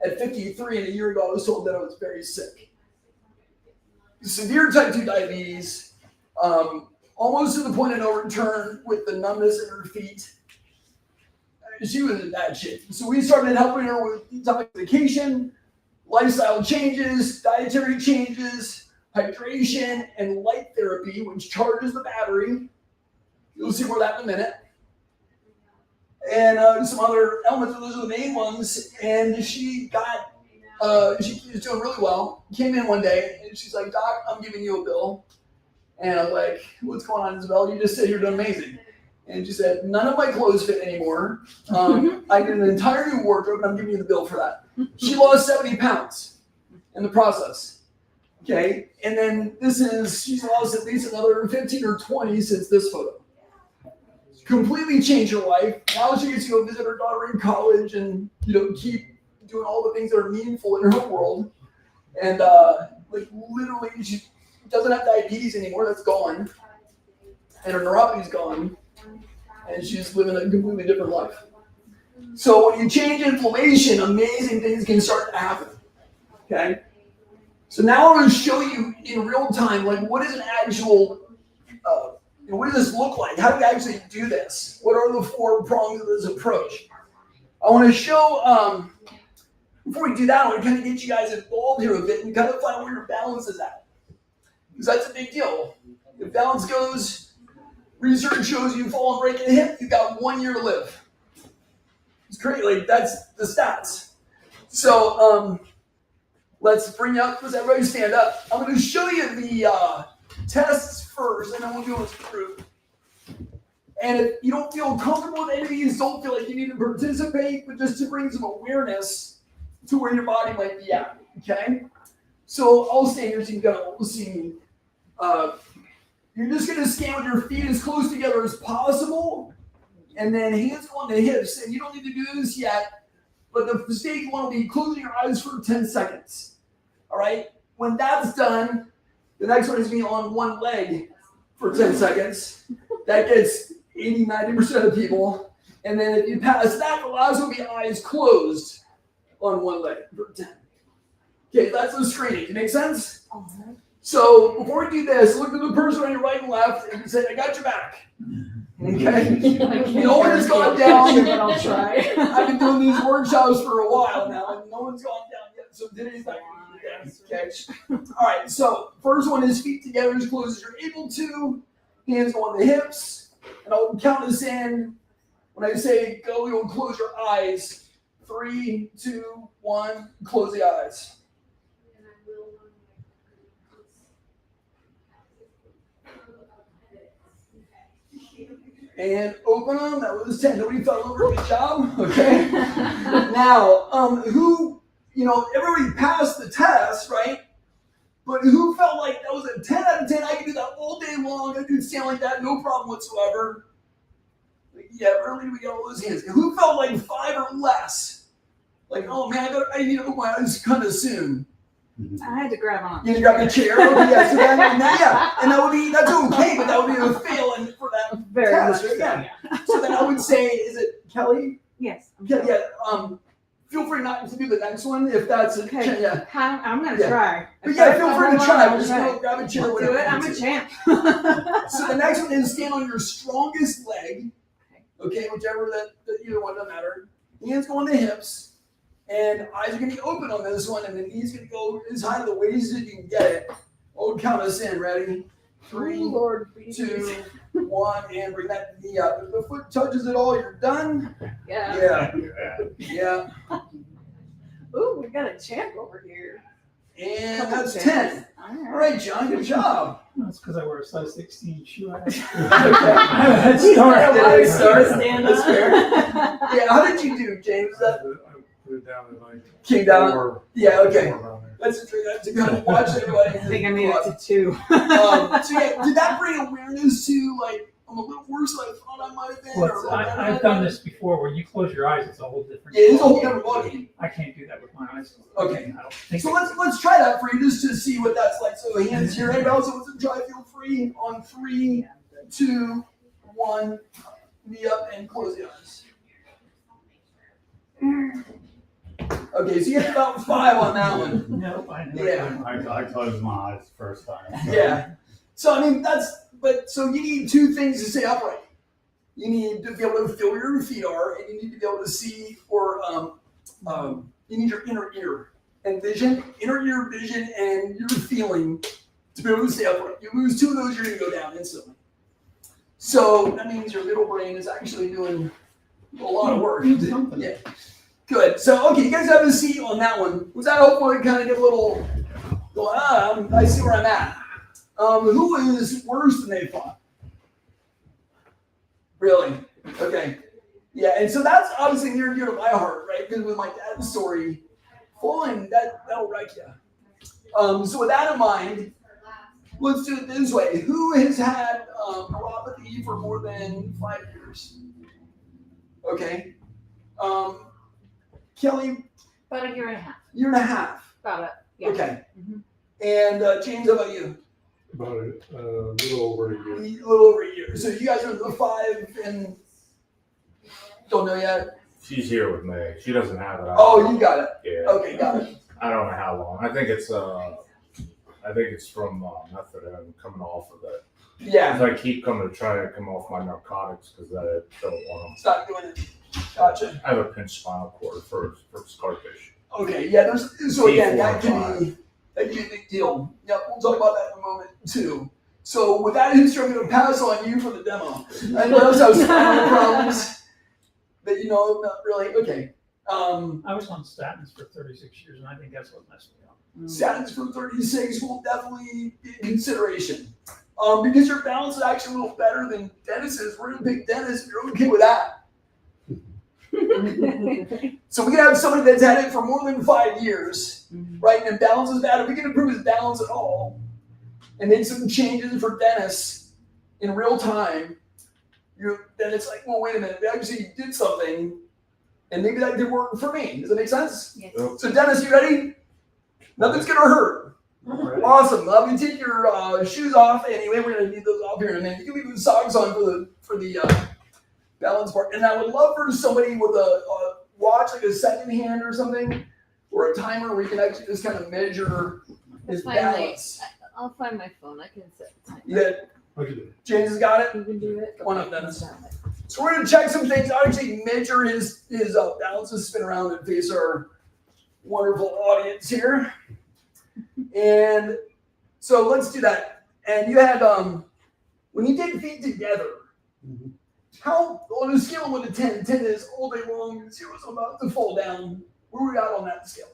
at 53, and a year ago I was told that I was very sick. Severe type 2 diabetes, almost to the point of no return with the numbness in her feet. She was in bad shape. So we started helping her with detoxification, lifestyle changes, dietary changes, hydration, and light therapy, which charges the battery. You'll see more of that in a minute. And some other elements, those are the main ones. And she was doing really well. Came in one day, and she's like, Doc, I'm giving you a bill. And I'm like, what's going on, Isabel? You just said you're doing amazing. And she said, none of my clothes fit anymore. I did an entire new wardrobe, and I'm giving you the bill for that. She lost 70 pounds in the process. Okay, and then she's lost at least another 15 or 20 since this photo. Completely changed her life. Now she gets to go visit her daughter in college and, keep doing all the things that are meaningful in her world. And literally, she doesn't have diabetes anymore. That's gone. And her neuropathy's gone. And she's living a completely different life. So when you change inflammation, amazing things can start to happen. Okay? So now I'm going to show you in real time, what is an actual And what does this look like? How do we actually do this? What are the 4 prongs of this approach? I want to show, before we do that, I want to kind of get you guys involved here a bit and kind of find where your balance is at. Because that's a big deal. If balance goes, research shows you fall and break a hip, you got 1 year to live. It's great, like that's the stats. So let's bring up, let's everybody stand up. I'm going to show you the tests first, and then we'll do what's approved. And if you don't feel comfortable with any of these, don't feel like you need to participate, but just to bring some awareness to where your body might be at, okay? So I'll stand here so you can kind of see me. You're just going to stand with your feet as close together as possible, and then hands go on the hips. And you don't need to do this yet, but the stage 1 will be closing your eyes for 10 seconds, all right? When that's done, the next one is being on one leg for 10 seconds. That gets 80, 90% of people. And then if you pass that, the last one will be eyes closed on one leg for 10. Okay, that's the screening. Does it make sense? So before we do this, look at the person on your right and left and say, I got your back. Okay? No one has gone down. But I'll try. I've been doing these workshops for a while now, and no one's gone down yet. So today's not going to be the day. Okay. All right. So first one is feet together as close as you're able to. Hands go on the hips, and I'll count us in. When I say go, you'll close your eyes. 3, 2, 1. Close the eyes. And open them. That was 10. Nobody fell over. Good job. Okay. Now, everybody passed the test, right? But who felt like that was a 10 out of 10? I can do that all day long. I can stand like that, no problem whatsoever. Yeah, early we got all those hands. Who felt like 5 or less? Like, oh man, I need to open my eyes kind of soon. I had to grab on. You grab the chair. Okay, yeah, so that's okay, but that would be a fail and for that Very test. much. Yeah. So then I would say, is it Kelly? Yes. Yeah. Feel free not to do the next one if that's Okay. Yeah. I'm gonna Yeah. try. But yeah, feel free to try. I'll Just try. go grab a chair. Do whatever it. you I'm need a to. champ. So the next one is stand on your strongest leg. Okay, whichever that either one doesn't matter. Hands go on the hips. And eyes are going to be open on this one, and the knees going to go as high to the waist as you can get it. I'll count us in. Ready? 3, 2, 1, and bring that knee up. If the foot touches it all, you're done. Yeah. Yeah. Ooh, we got a champ over here. And that's 10. All right, John, good job. That's because I wear a size 16 shoe. Okay. That's Stand That's up. fair. Yeah, how did you do, James? I put it down in like Came down. 4. Yeah, okay. 4 around there. That's to kind of watch everybody. I think I made it to 2. So yeah, did that bring awareness to like I'm a little worse than I thought I might have been? Well, I've done this before. When you close your eyes, it's a whole different. Yeah, it's a whole different ballgame. I can't do that with my eyes closed. Okay. I don't think So let's try that for you just to see what that's like. So hands here. Anybody else wants to try? Feel free on 3, 2, 1. Knee up and close the eyes. Okay, so you get about 5 on that one. No, I never. Yeah. I closed my eyes the first time. Yeah. So I mean so you need 2 things to stay upright. You need to be able to feel where your feet are, and you need to be able to see or you need your inner ear and vision, inner ear vision, and your feeling to be able to stay upright. You lose 2 of those, you're gonna go down instantly. So that means your middle brain is actually doing a lot of work. Yeah. Good. So okay, you guys have a seat on that one. Was that helpful to kind of get a little I see where I'm at. Who is worse than they thought? Really? Okay. Yeah, and so that's obviously near and dear to my heart, right? Because with my dad's story, falling, that'll wreck you. So with that in mind, let's do it this way. Who has had neuropathy for more than 5 years? Okay. Kelly, About a year and a half. year and a half. About it. Yeah. Okay. Mhm. And James, how about you? About a little over a year. A little over a year. So you guys are the 5 and don't know yet? She's here with me. She doesn't have it. Oh, you got it. Yeah. Okay, got it. I don't know how long. I think it's I think it's from methadone coming off of that. Yeah, 'Cause I keep trying to come off my narcotics because I don't want them. it's not doing it. Gotcha. I have a pinched spinal cord for scar tissue. Okay, yeah, so again, that can T4 be a big deal. Yep, we'll talk about that in a moment too. So with that history, I'm going to pass on you for the demo. I notice I was spinal problems that not really. Okay. I was on statins for 36 years, and I think that's what messed me up. Statins for 36 will definitely be in consideration. Because your balance is actually a little better than Dennis's. We're going to pick Dennis if you're okay with that. So we can have somebody that's had it for more than 5 years, right? And balance is bad. If we can improve his balance at all and make some changes for Dennis in real time, then it's like, well, wait a minute, we actually did something, and maybe that did work for me. Does that make sense? Yes. Yep. So Dennis, you ready? Nothing's gonna hurt. Alright. Awesome. Let me take your shoes off. Anyway, we're gonna need those off here in a minute. You can leave the socks on for the balance part. And I would love for somebody with a watch, like a second hand or something, or a timer where you can actually just kind of measure his Finally, balance. I'll find my phone. I can set time. Yeah, What'd you do? James has got it. You can do it. One of them. So we're gonna check some things. I actually measure his balance. Let's spin around and face our wonderful audience here. And so let's do that. And you had when you did feet together, Mhm. how on a scale of 1 to 10, 10 is all day long, 0 is about to fall down. Where we at on that scale?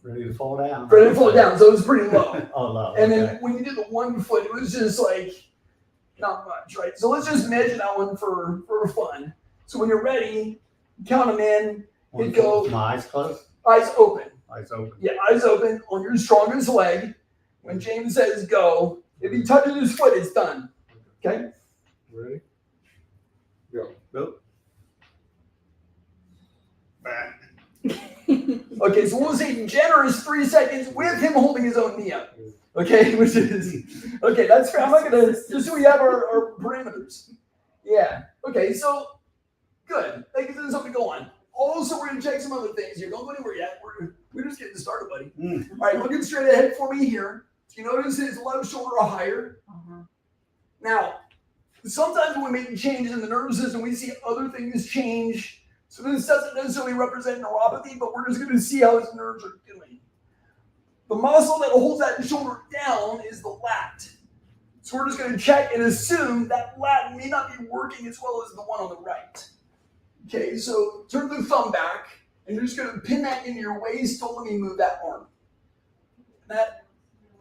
Ready to fall down. Ready to fall down, so it was pretty low. Oh, low. And then okay. when you did the 1 foot, it was just like not much, right? So let's just measure that one for fun. So when you're ready, count them in. One it go- foot, my eyes closed, Eyes open. eyes open. Yeah, eyes open on your strongest leg. When James says go, if he touches his foot, it's done. Okay? Ready? Go. Back. Okay, so we'll say generous 3 seconds with him holding his own knee up. Okay, which is okay, that's fair. I'm not gonna just so we have our parameters. Yeah. Okay, so good. That gives us something to go on. Also, we're gonna check some other things here. Don't go anywhere yet. We're just getting started, buddy. All right, looking straight ahead for me here. You notice his left shoulder higher. Now, sometimes when we make changes in the nervous system, we see other things change. So this doesn't necessarily represent neuropathy, but we're just going to see how his nerves are doing. The muscle that holds that shoulder down is the lat. So we're just going to check and assume that lat may not be working as well as the one on the right. Okay, so turn the thumb back, and you're just going to pin that into your waist. Don't let me move that arm. That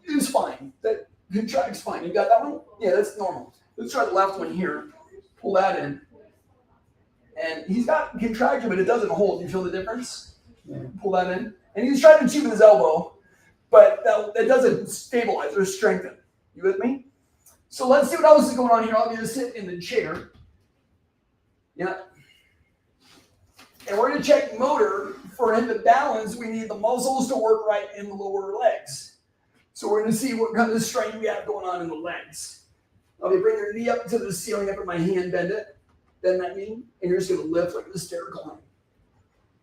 is fine. That contracts fine. You got that one? Yeah, that's normal. Let's try the left one here. Pull that in. And he's got contraction, but it doesn't hold. You feel the difference? Yeah. Pull that in. And he's trying to achieve with his elbow, but that doesn't stabilize or strengthen. You with me? So let's see what else is going on here. I'll just sit in the chair. Yeah. And we're going to check motor. For him to balance, we need the muscles to work right in the lower legs. So we're going to see what kind of strength we have going on in the legs. Okay, bring your knee up to the ceiling after my hand, bend it. Bend that knee, and you're just going to lift like a stair climb.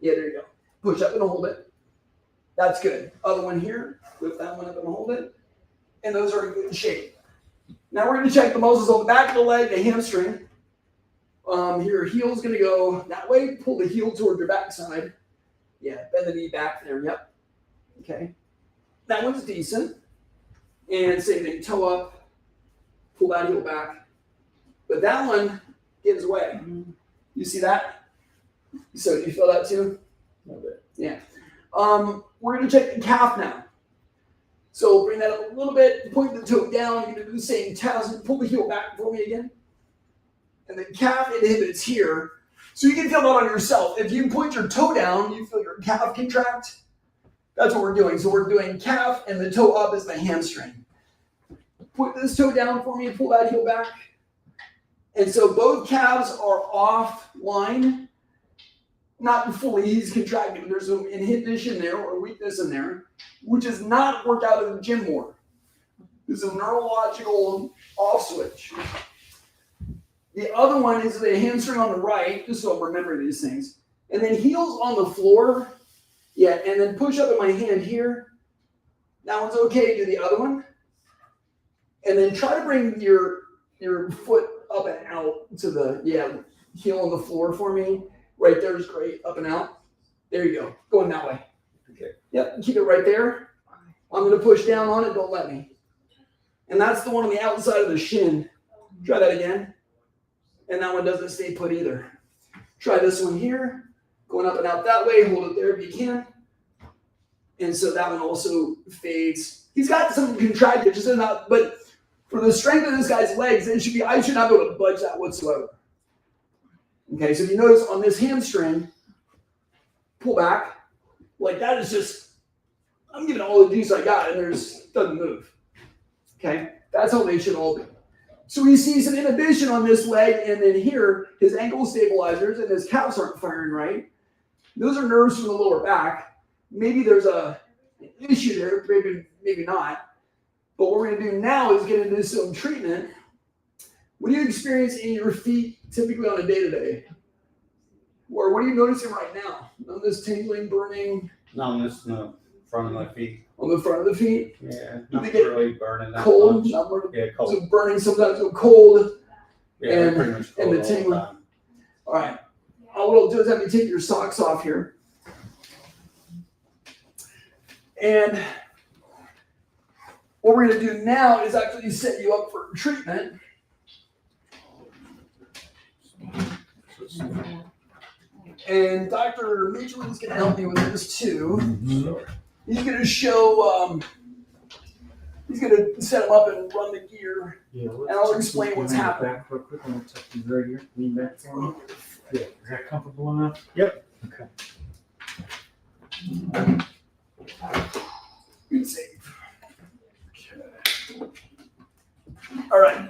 Yeah, there you go. Push up and hold it. That's good. Other one here. Lift that one up and hold it. And those are in good shape. Now we're going to check the muscles on the back of the leg, the hamstring. Your heel's going to go that way. Pull the heel toward your backside. Yeah, bend the knee back there. Yep. Okay. That one's decent. And same thing, toe up. Pull that heel back. But that one gives way. You see that? So do you feel that too? A little bit. Yeah. We're going to check the calf now. So bring that up a little bit, point the toe down. You're going to do the same test. Pull the heel back for me again. And the calf inhibits here. So you can feel that on yourself. If you point your toe down, you feel your calf contract. That's what we're doing. So we're doing calf, and the toe up is the hamstring. Put this toe down for me, pull that heel back. And so both calves are offline. Not fully, he's contracting. There's some inhibition there or weakness in there, which is not worked out in the gym more. This is a neurological off switch. The other one is the hamstring on the right, just so I'm remembering these things. And then heels on the floor. Yeah, and then push up in my hand here. That one's okay. Do the other one. And then try to bring your foot up and out to the, heel on the floor for me. Right there is great. Up and out. There you go. Going that way. Okay. Yep. Keep it right there. I'm going to push down on it. Don't let me. And that's the one on the outside of the shin. Try that again. And that one doesn't stay put either. Try this one here. Going up and out that way. Hold it there if you can. And so that one also fades. He's got some contracted, just enough, but for the strength of this guy's legs, I should not be able to budge that whatsoever. Okay, so if you notice on this hamstring, pull back. Like that is just, I'm giving all the juice I got and doesn't move. Okay, that's how they should all be. So we see some inhibition on this leg, and then here, his ankle stabilizers and his calves aren't firing right. Those are nerves from the lower back. Maybe there's an issue there, maybe not. But what we're going to do now is get into some treatment. What do you experience in your feet typically on a day-to-day? Or what are you noticing right now? Numbness, tingling, burning? Numbness in the front of my feet. On the front of the feet? Yeah, Do not they get really burning that cold? much. Not burning? Yeah, cold. So burning sometimes, so cold. Yeah, and- pretty much and cold the all tingling. time. All right. All we'll do is have you take your socks off here. And what we're going to do now is actually set you up for treatment. And Dr. Majolin's going to help me with this too. He's going to show, he's going to set him up and run the gear. Yeah, And I'll explain what's happening. Back real quick. I'm gonna tuck you right here. Lean back for me. Yeah, is that comfortable enough? Yep. Okay. Good save. All right.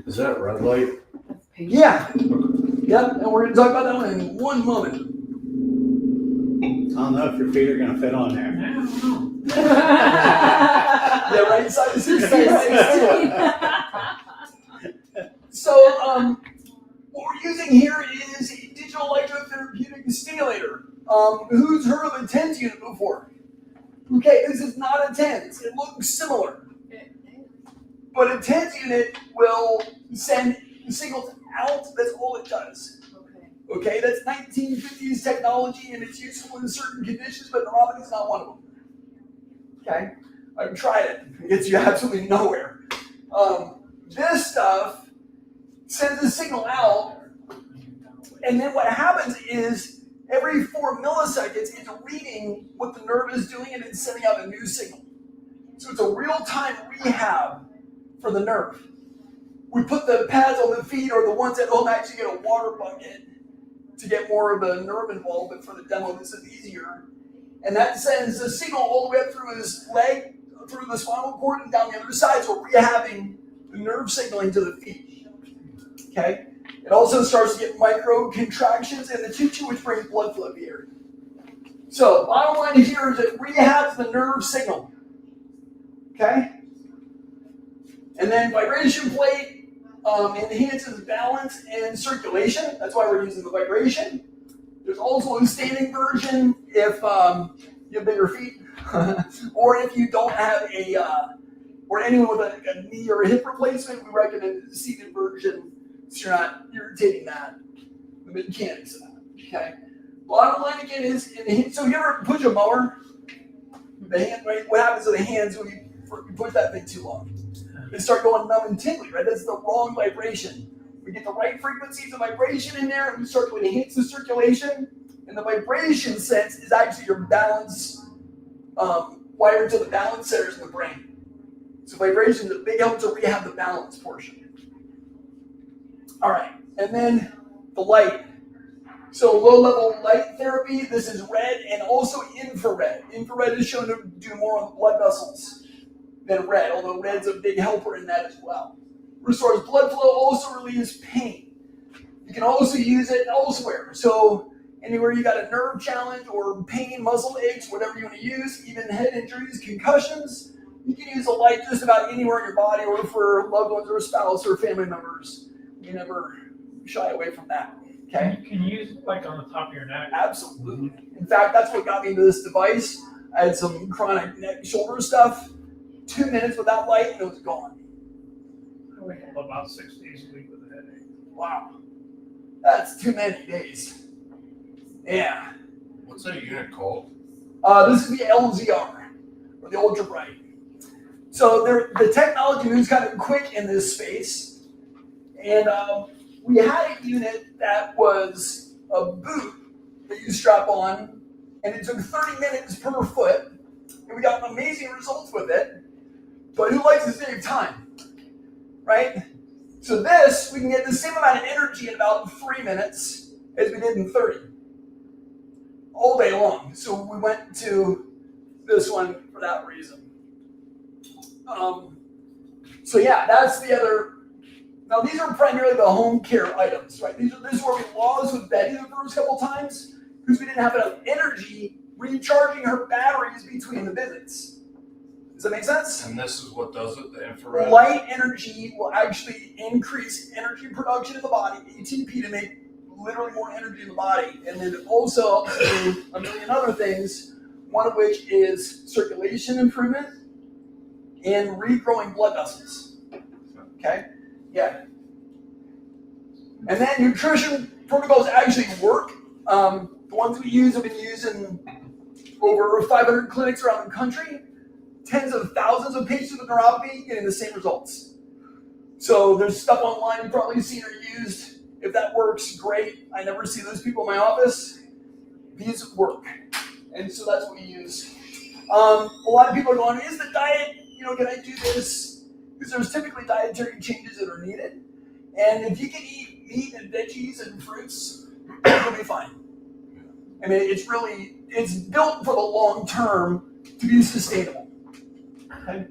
Is that red light? Yeah. Yep. And we're going to talk about that one in one moment. I don't know if your feet are gonna fit on there. Yeah, right side of 16. So, what we're using here is a digital electrotherapeutic stimulator. Who's heard of a TENS unit before? Okay, this is not a TENS. It looks similar. But a TENS unit will send signals out. That's all it does. Okay, that's 1950s technology, and it's useful in certain conditions, but neuropathy is not one of them. Okay, I've tried it. It gets you absolutely nowhere. This stuff sends a signal out, and then what happens is every 4 milliseconds, it's reading what the nerve is doing, and it's sending out a new signal. So it's a real-time rehab for the nerve. We put the pads on the feet, or the ones at home actually get a water bucket to get more of the nerve involved, but for the demo, this is easier. And that sends a signal all the way up through his leg, through the spinal cord, and down the other side, so we're rehabbing the nerve signaling to the feet. Okay? It also starts to get micro contractions in the tissue, which brings blood flow to the area. So, bottom line here is it rehabs the nerve signal. Okay? And then vibration plate enhances balance and circulation. That's why we're using the vibration. There's also a standing version if you have bigger feet, or if you don't have or anyone with a knee or a hip replacement, we recommend the seated version so you're not irritating the mechanics of that. Okay. Bottom line again is, so you ever push a mower? The hand, right? What happens to the hands when you push that thing too long? They start going numb and tingly, right? That's the wrong vibration. We get the right frequencies of vibration in there, and we start to enhance the circulation. And the vibration sense is actually your balance, wired to the balance centers in the brain. So vibration is a big help to rehab the balance portion. All right, and then the light. So low-level light therapy, this is red and also infrared. Infrared is shown to do more on the blood vessels than red, although red's a big helper in that as well. Restores blood flow, also relieves pain. You can also use it elsewhere. So anywhere you got a nerve challenge or pain, muscle aches, whatever you want to use, even head injuries, concussions, you can use the light just about anywhere in your body or for loved ones or a spouse or family members. You never shy away from that. Okay? Can you use it like on the top of your neck? Absolutely. In fact, that's what got me into this device. I had some chronic neck, shoulder stuff. 2 minutes without light and it was gone. I wake up about 6 days a week with a headache. Wow. That's too many days. Yeah. What's that unit called? This is the LZR, or the Ultra Bright. So the technology moves kind of quick in this space. And we had a unit that was a boot that you strap on, and it took 30 minutes per foot, and we got amazing results with it. But who likes to save time, right? So this, we can get the same amount of energy in about 3 minutes as we did in 30, all day long. So we went to this one for that reason. So yeah, that's the other. Now these are primarily the home care items, right? This is where we lost with Betty the first couple times because we didn't have enough energy recharging her batteries between the visits. Does that make sense? And this is what does it, the infrared? Light energy will actually increase energy production in the body, ATP, to make literally more energy in the body. And then it also helps do a million other things, one of which is circulation improvement and regrowing blood vessels. Okay? Yeah. And then nutrition protocols actually work. The ones we use have been used in over 500 clinics around the country. Tens of thousands of patients with neuropathy getting the same results. So there's stuff online you've probably seen or used. If that works, great. I never see those people in my office. These work. And so that's what we use. A lot of people are going, is the diet, can I do this? Because there's typically dietary changes that are needed. And if you can eat meat and veggies and fruits, you'll be fine. I mean, it's built for the long term to be sustainable. Okay.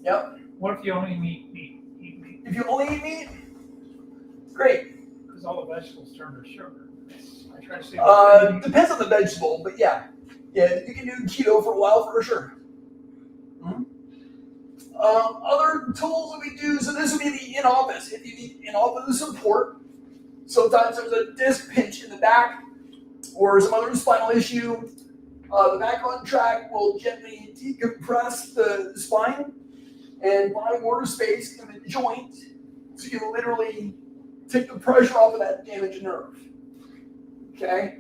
Yep. What if you only eat meat? If you only eat meat, great. Because all the vegetables turn to sugar. I try to say. Depends on the vegetable, but yeah, you can do keto for a while for sure. Mm-hmm. Other tools that we do, so this would be the in-office. If you need in-office support, sometimes there's a disc pinch in the back or some other spinal issue. The back on track will gently decompress the spine and buy more space in the joint so you can literally take the pressure off of that damaged nerve. Okay?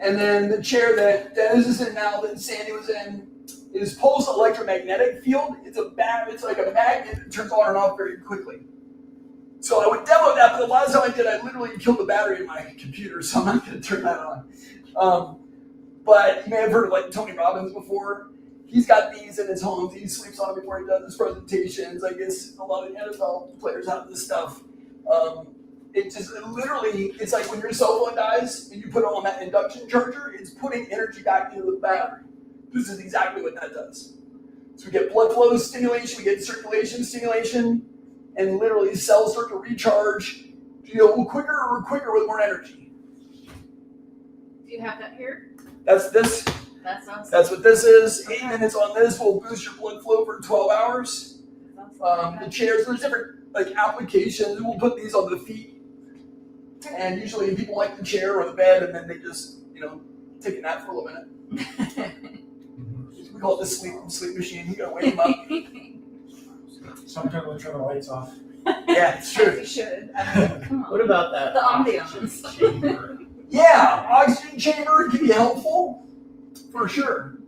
And then the chair that Dennis is in now, that Sandy was in, is pulse electromagnetic field. It's like a magnet that turns on and off very quickly. So I would demo that, but the last time I did, I literally killed the battery in my computer, so I'm not going to turn that on. But you may have heard of like Tony Robbins before. He's got these in his home. He sleeps on it before he does his presentations. I guess a lot of NFL players have this stuff. It's like when your cell phone dies and you put it on that induction charger, it's putting energy back into the battery. This is exactly what that does. So we get blood flow stimulation, we get circulation stimulation, and literally cells start to recharge, quicker with more energy. Do you have that here? That's this. That's awesome. That's what this is. 8 minutes on this will boost your blood flow for 12 hours. The chairs, there's different applications. We'll put these on the feet. And usually people like the chair or the bed, and then they just, take a nap for a little minute. We call it the sleep machine. You gotta wake them up. Sometimes we'll turn the lights off. Yeah, it's true. You should. I mean, come on. What about that? The ambiance. oxygen chamber? Yeah, oxygen chamber can be helpful, for sure.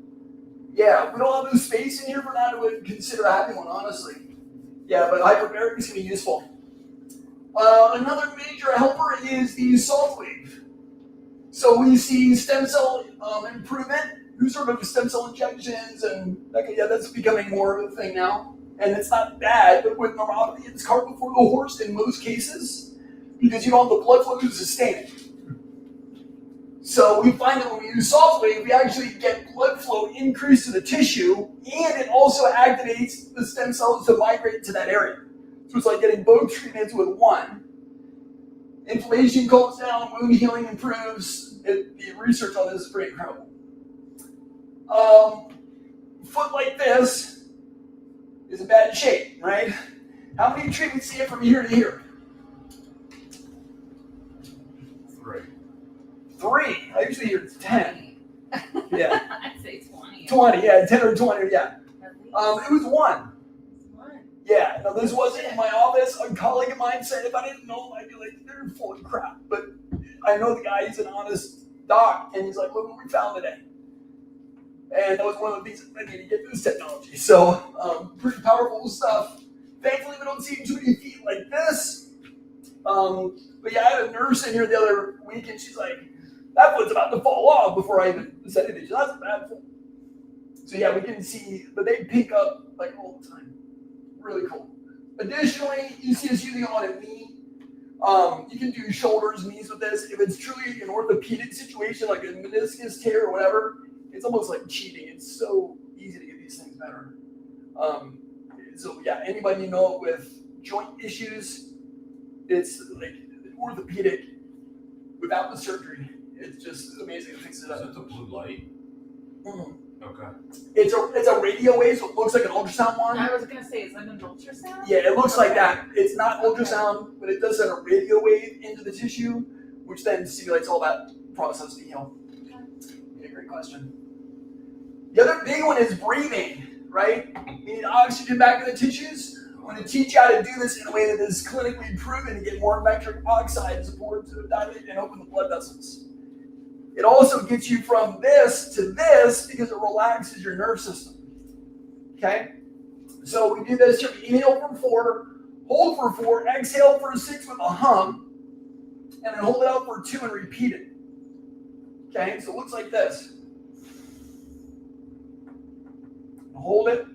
Yeah, we don't have the space in here for that. I would consider having one, honestly. Yeah, but hyperbaric is going to be useful. Another major helper is the salt wave. So we see stem cell improvement, sort of stem cell injections, and that's becoming more of a thing now. And it's not bad, but with neuropathy, it's cart before the horse in most cases because you don't have the blood flow to sustain it. So we find that when we use salt wave, we actually get blood flow increase to the tissue, and it also activates the stem cells to migrate to that area. So it's like getting both treatments with one. Inflammation calms down, wound healing improves. The research on this is pretty incredible. Foot like this is in bad shape, right? How many treatments do you get from here to here? 3. 3. I usually hear 10. Yeah. I'd say 20, yeah, 10 or 20, yeah. At least. It was 1. One. Yeah, no, this wasn't in my office. A colleague of mine said if I didn't know, I'd be like, they're full of crap. But I know the guy, he's an honest doc, and he's like, look what we found today. And that was one of the things that led me to get this technology. So, pretty powerful stuff. Thankfully, we don't see too many feet like this. But yeah, I had a nurse in here the other week, and she's like, that foot's about to fall off before I even said anything. That's a bad foot. So yeah, we can see, but they pick up like all the time. Really cool. Additionally, you see us using it on a knee. You can do shoulders, knees with this. If it's truly an orthopedic situation, like a meniscus tear or whatever, it's almost like cheating. It's so easy to get these things better. So yeah, anybody you know with joint issues, it's like orthopedic without the surgery. It's just amazing. It fixes it Is up. it the blue light? Mhm. Okay. It's a radio wave, so it looks like an ultrasound one. I was gonna say, is that an ultrasound? Yeah, it looks like that. It's not ultrasound, but it does send a radio wave into the tissue, which then stimulates all that process to heal. Yeah, great question. The other big one is breathing, right? You need oxygen back in the tissues. I'm going to teach you how to do this in a way that is clinically proven to get more nitric oxide support to dilate and open the blood vessels. It also gets you from this to this because it relaxes your nerve system. Okay? So we do this, inhale for 4, hold for 4, exhale for 6 with a hum, and then hold it out for 2 and repeat it. Okay? So it looks like this. Hold it.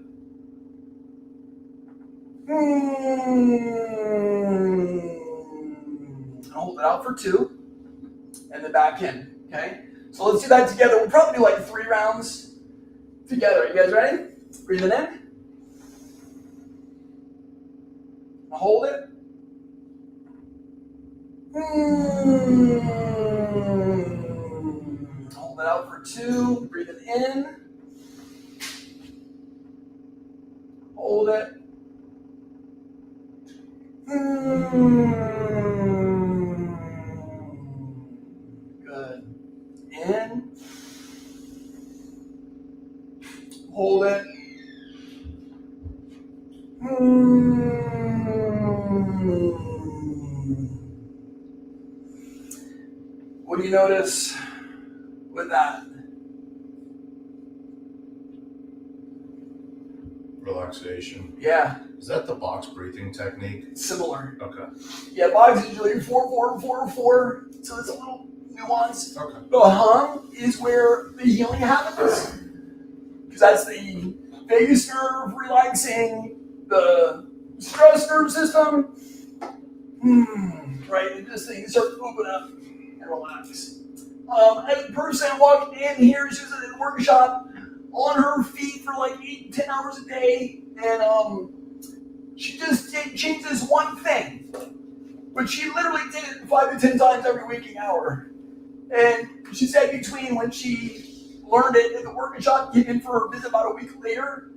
Hold it out for 2, and then back in. Okay? So let's do that together. We'll probably do like 3 rounds together. You guys ready? Breathing in. Hold it. Hold it out for 2. Breathing in. Hold it. Good. In. Hold it. What do you notice with that? Relaxation. Yeah, Is that the box breathing technique? similar. Okay. Yeah, box is usually 4, 4, 4, 4, so it's a little nuanced. Okay. The hum is where the healing happens, because that's the vagus nerve relaxing the stress nerve system. Right, and this thing starts to open up and relax. And the person walking in here, she was in a workshop on her feet for like 8 to 10 hours a day, and she just changed this one thing, but she literally did it 5 to 10 times every waking hour. And she said between when she learned it in the workshop, came in for her visit about a week later,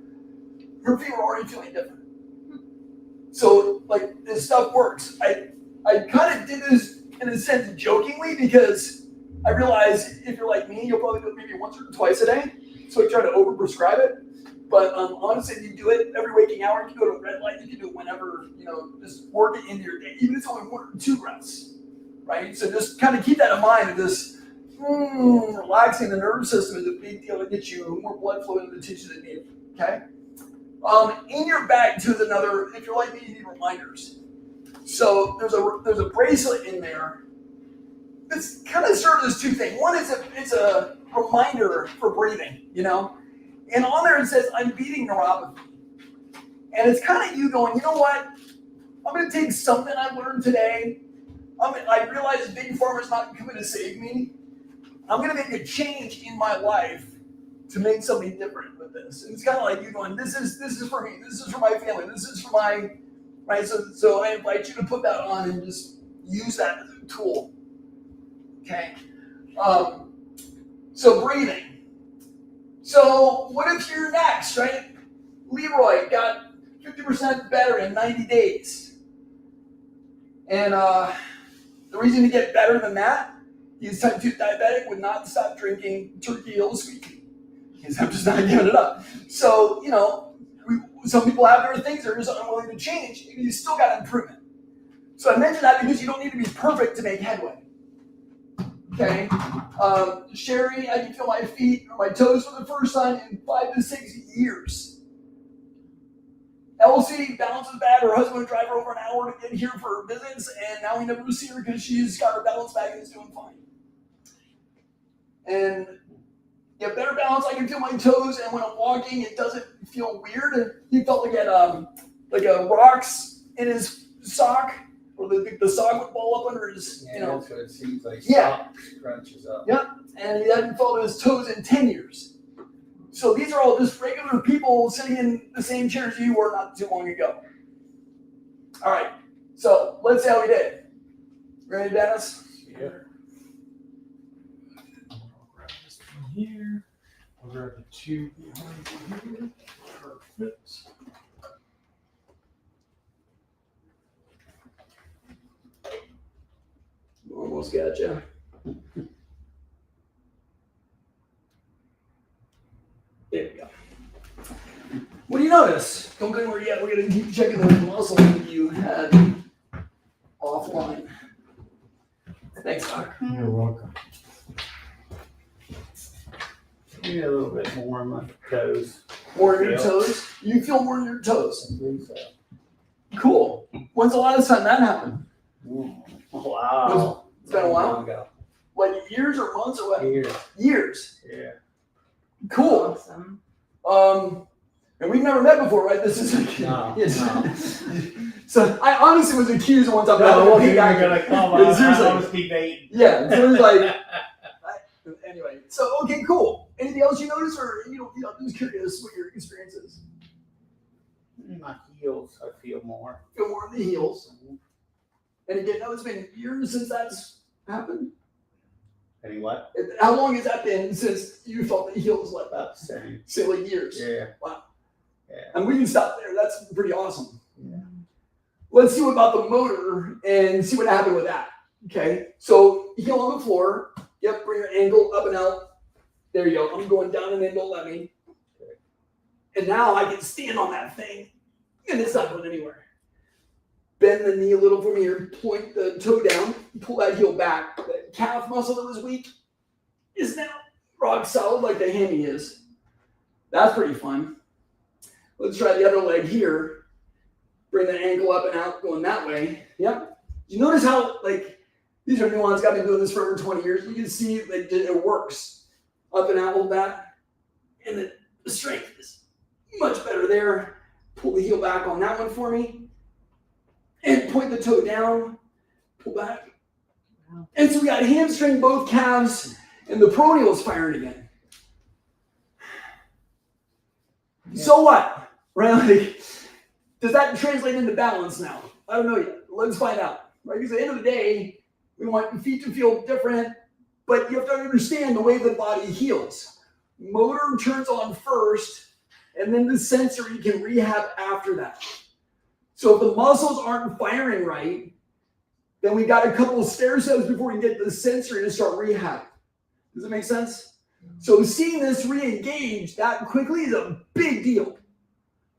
her feet were already feeling different. So like this stuff works. I kind of did this in a sense jokingly because I realize if you're like me, you'll probably do it maybe once or twice a day. So I try to overprescribe it. But honestly, if you do it every waking hour, you can go to a red light, you can do it whenever, just work it into your day. Even if it's only 1 or 2 breaths, right? So just kind of keep that in mind of this relaxing the nervous system is a big deal to get you more blood flow into the tissues that need it, okay? In your bag too is another, if you're like me, you need reminders. So there's a bracelet in there. This kind of serves as 2 things. One is it's a reminder for breathing, and on there it says, I'm beating neuropathy. And it's kind of you going, you know what? I'm going to take something I've learned today. I realize big pharma's not coming to save me. I'm going to make a change in my life to make something different with this. And it's kind of like you going, this is for me. This is for my family. This is for my, right? So I invite you to put that on and just use that as a tool. Okay. So breathing. So what if you're next, right? Leroy got 50% better in 90 days. And the reason to get better than that, he's type 2 diabetic, would not stop drinking turkey heel sweet tea. because I'm just not giving it up. So, some people have their things they're just unwilling to change. You still got improvement. So I mention that because you don't need to be perfect to make headway. Okay? Sherry, I can feel my feet or my toes for the first time in 5 to 6 years. Elsie balances bad. Her husband would drive her over an hour to get here for visits, and now we never see her because she's got her balance back and is doing fine. And better balance. I can feel my toes, and when I'm walking, it doesn't feel weird. He felt like a rocks in his sock, or the sock would ball up under his. That's what it seems like. Yeah. Scrunches up. Yep. And he hadn't felt his toes in 10 years. So these are all just regular people sitting in the same chairs you were not too long ago. All right. So let's see how we did. Ready, Dennis? Yeah. I'll grab this one here. I'll grab the two behind you here. Perfect. Almost got you. There we go. What do you notice? Don't go anywhere yet. We're going to keep checking the muscle you had offline. Thanks, Doc. You're welcome. Maybe a little bit more on my toes. More in your Yeah. toes? You feel more in your toes. I believe so. Cool. When's the last time that happened? Wow. It's been a while? Long ago. Like years or months or what? Years. Years. Yeah. Cool. Awesome. And we've never met before, right? This is like, No, So I honestly was accused one time. No, I of wasn't being even actor. gonna come. Yeah, seriously. I was debating. Yeah, so it was like, anyway. So, okay, cool. Anything else you notice, or I'm just curious what your experience is. My heels, I feel more. Feel more in the heels. And again, no, it's been years since that's happened. Any what? How long has that been since you felt the heels like that? Same. Say like years. Yeah. Wow. Yeah. And we can stop there. That's pretty awesome. Yeah. Let's see about the motor and see what happened with that. Okay. So heel on the floor. Yep. Bring your ankle up and out. There you go. I'm going down and in. Don't let me. Okay. And now I can stand on that thing, and it's not going anywhere. Bend the knee a little for me here. Point the toe down. Pull that heel back. That calf muscle that was weak is now rock solid like the hammy is. That's pretty fun. Let's try the other leg here. Bring the ankle up and out, going that way. Yep. You notice how, these are nuanced. I've been doing this for over 20 years. You can see it works. Up and out, hold that. And the strength is much better there. Pull the heel back on that one for me. And point the toe down. Pull back. Wow. And so we got hamstring, both calves, and the peroneal is firing again. Yeah. So what? Right? Does that translate into balance now? I don't know yet. Let's find out. Right? Because at the end of the day, we want your feet to feel different, but you have to understand the way the body heals. Motor turns on first, and then the sensory can rehab after that. So if the muscles aren't firing right, then we got a couple of stair steps before we get the sensory to start rehab. Does that make sense? So seeing this re-engage that quickly is a big deal.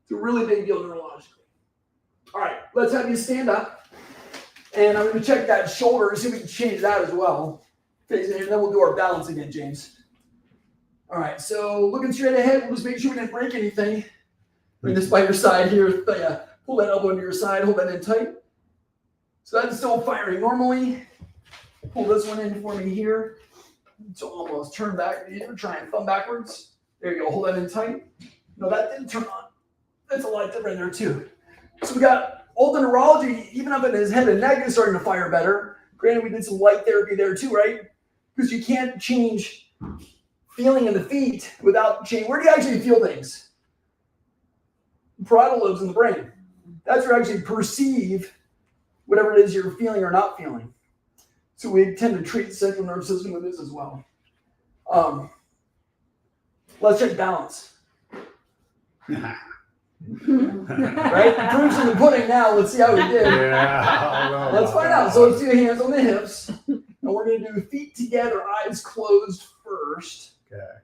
It's a really big deal neurologically. All right, let's have you stand up. And I'm going to check that shoulder and see if we can change that as well. And then we'll do our balance again, James. All right, so looking straight ahead, we'll just make sure we didn't break anything. Bring this by your side here. Pull that elbow into your side, hold that in tight. So that's still firing normally. Pull this one in for me here. So almost turn back. Either try and thumb backwards. There you go, hold that in tight. No, that didn't turn on. That's a lot different there too. So we got all the neurology, even up in his head and neck, is starting to fire better. Granted, we did some light therapy there too, right? Because you can't change feeling in the feet without change. Where do you actually feel things? Parietal lobes in the brain. That's where you actually perceive whatever it is you're feeling or not feeling. So we tend to treat the central nervous system with this as well. Let's check balance. Right? Proof's in the pudding now. Let's see how we did. Yeah. Let's find out. So let's do hands on the hips. And we're going to do feet together, eyes closed first. Okay.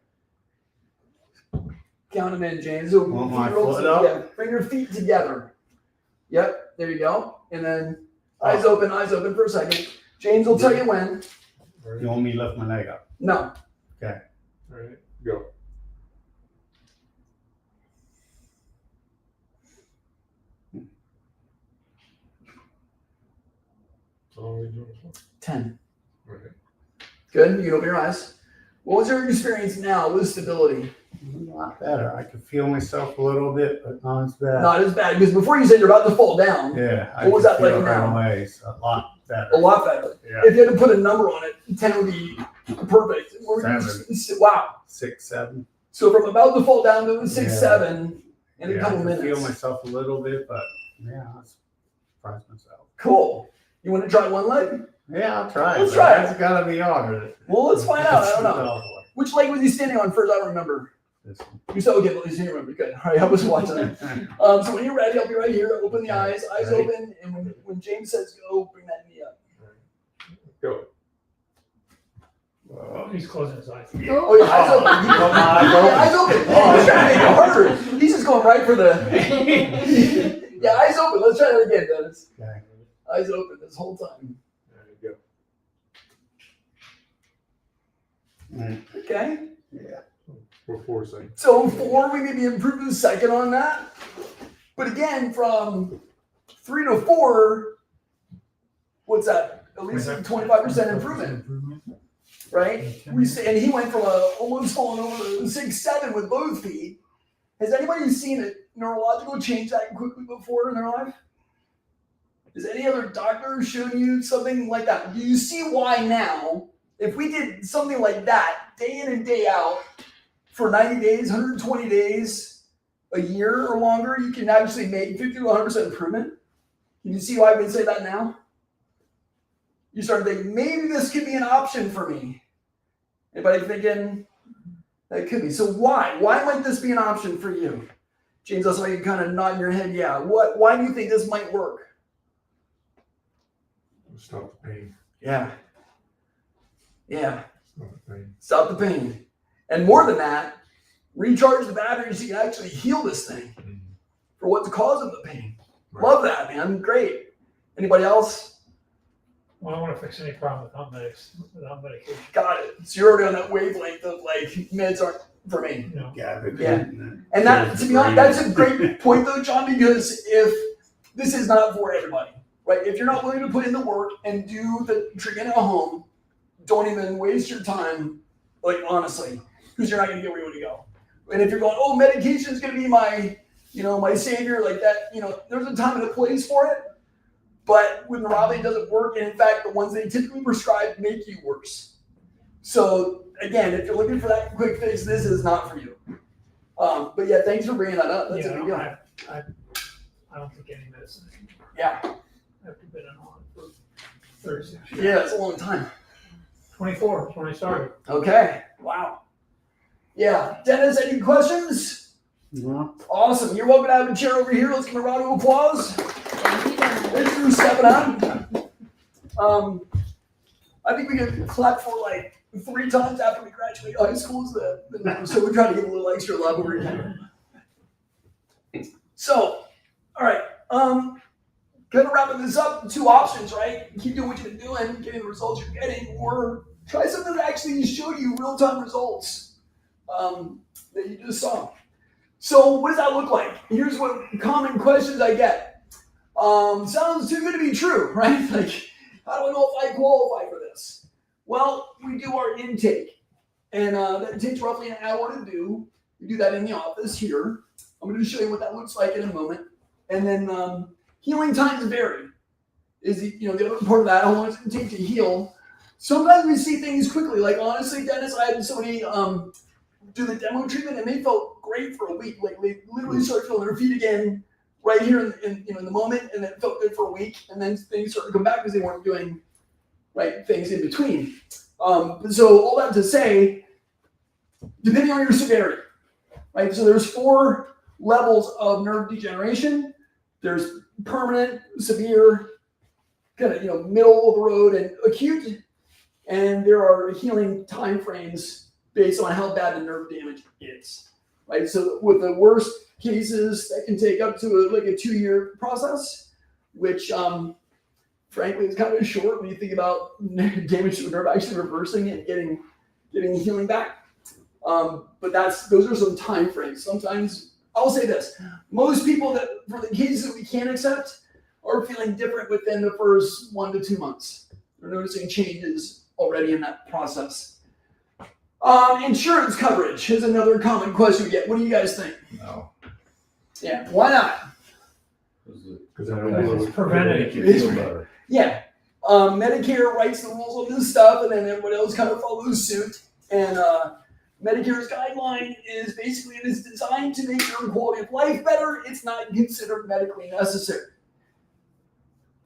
Count them in, James. So Want my 4-year-olds, foot up? yeah, bring your feet together. Yep, there you go. And then eyes open for a second. James will tell you when. You want me to lift my leg up? No. All right, go. How long are we doing this for? 10. Okay. Good. You can open your eyes. What was your experience now with stability? A lot better. I can feel myself a little bit, but not as bad. Not as bad, because before you said you're about to fall down. Yeah. What was that like feel now? right away. It's a lot better. A lot better. Yeah. If you had to put a number on it, 10 would be perfect. Wow. 6, 7. So from about to fall down to 6, Yeah. 7 in a Yeah, couple I can feel minutes. myself a little bit, but yeah, I surprised myself. Cool. You want to try one leg? Yeah, I'll try it. Let's try it. It's gotta be hard. Well, let's find out. I don't know. know. Which leg was he standing on first? I don't remember. This one. You said, okay, at least you remember. Good. All right, I was watching it. So when you're ready, I'll be right here. Open the eyes Ready. open. And when James says go, bring that knee up. Go. Oh, he's closing his eyes. Oh, yeah, eyes open. Oh, my eyes open. Yeah, eyes open. Oh, He's trying to make it harder. He's just going right for the. Yeah, eyes open. Let's try that again, Dennis. Okay. Eyes open this whole time. There you go. Mm, Okay. Yeah. For 4 seconds. So 4, we maybe improved a second on that. But again, from 3 to 4, what's that? At least 25% improvement, right? We say, and he went from almost falling over to 6, 7 with both feet. Has anybody seen a neurological change that quickly before in their life? Has any other doctor shown you something like that? Do you see why now, if we did something like that day in and day out for 90 days, 120 days, a year or longer, you can actually make 50 to 100% improvement? Can you see why we say that now? You start thinking, maybe this could be an option for me. Anybody thinking that could be? So why? Why might this be an option for you? James, that's why you kind of nod in your head, yeah. Why do you think this might work? Stop the pain. Yeah. Yeah. Stop the pain. Stop the pain. And more than that, recharge the batteries so you can actually heal this thing for what's causing the pain. Right. Love that, man. Great. Anybody else? Well, I don't want to fix any problem without medication. Got it. So you're already on that wavelength of like meds aren't for me. You know, Yeah. Yeah. And that, to be honest, that's a great point though, John, because if this is not for everybody, right? If you're not willing to put in the work and do the treatment at home, don't even waste your time, like honestly, because you're not going to get where you want to go. And if you're going, oh, medication is going to be my, my savior, like that, there's a time and a place for it. But with neuropathy, it doesn't work. And in fact, the ones they typically prescribe make you worse. So again, if you're looking for that quick fix, this is not for you. But yeah, thanks for bringing that up. That's a big deal. I don't think any medicine. Yeah. I've been on it for 36 years. Yeah, it's a long time. 24 is when I started. Okay. Wow. Yeah. Dennis, any questions? No. Awesome. You're welcome to have a chair over here. Let's give a round of applause. Thank you, Dennis. Thanks for stepping on. I think we can clap for like 3 times after we graduate high school. So we're trying to give a little extra love over here. So, all right. Kind of wrapping this up, 2 options, right? Keep doing what you've been doing, getting the results you're getting, or try something that actually showed you real-time results that you just saw. So what does that look like? Here's what common questions I get. Sounds too good to be true, right? Like, how do I know if I qualify for this? Well, we do our intake, and that takes roughly an hour to do. We do that in the office here. I'm going to show you what that looks like in a moment. And then healing times vary. Is the other part of that, how long does it take to heal? Sometimes we see things quickly. Like honestly, Dennis, I had somebody do the demo treatment, and they felt great for a week. Like they literally started feeling their feet again right here in the moment, and then it felt good for a week, and then things started to come back because they weren't doing things in between. So all that to say, depending on your severity, right? So there's 4 levels of nerve degeneration. There's permanent, severe, kind of middle of the road, and acute. And there are healing time frames based on how bad the nerve damage is. right? So with the worst cases, that can take up to like a 2-year process, which frankly is kind of short when you think about damage to the nerve actually reversing and getting healing back. But those are some time frames. Sometimes I'll say this: most people that for the cases that we can't accept are feeling different within the first 1 to 2 months. They're noticing changes already in that process. Insurance coverage is another common question we get. What do you guys think? No. Yeah, why not? Because I don't know. It's preventative. Make you feel better. Yeah, Medicare writes the rules on this stuff, and then everybody else kind of follows suit. And Medicare's guideline is basically it is designed to make your quality of life better. It's not considered medically necessary.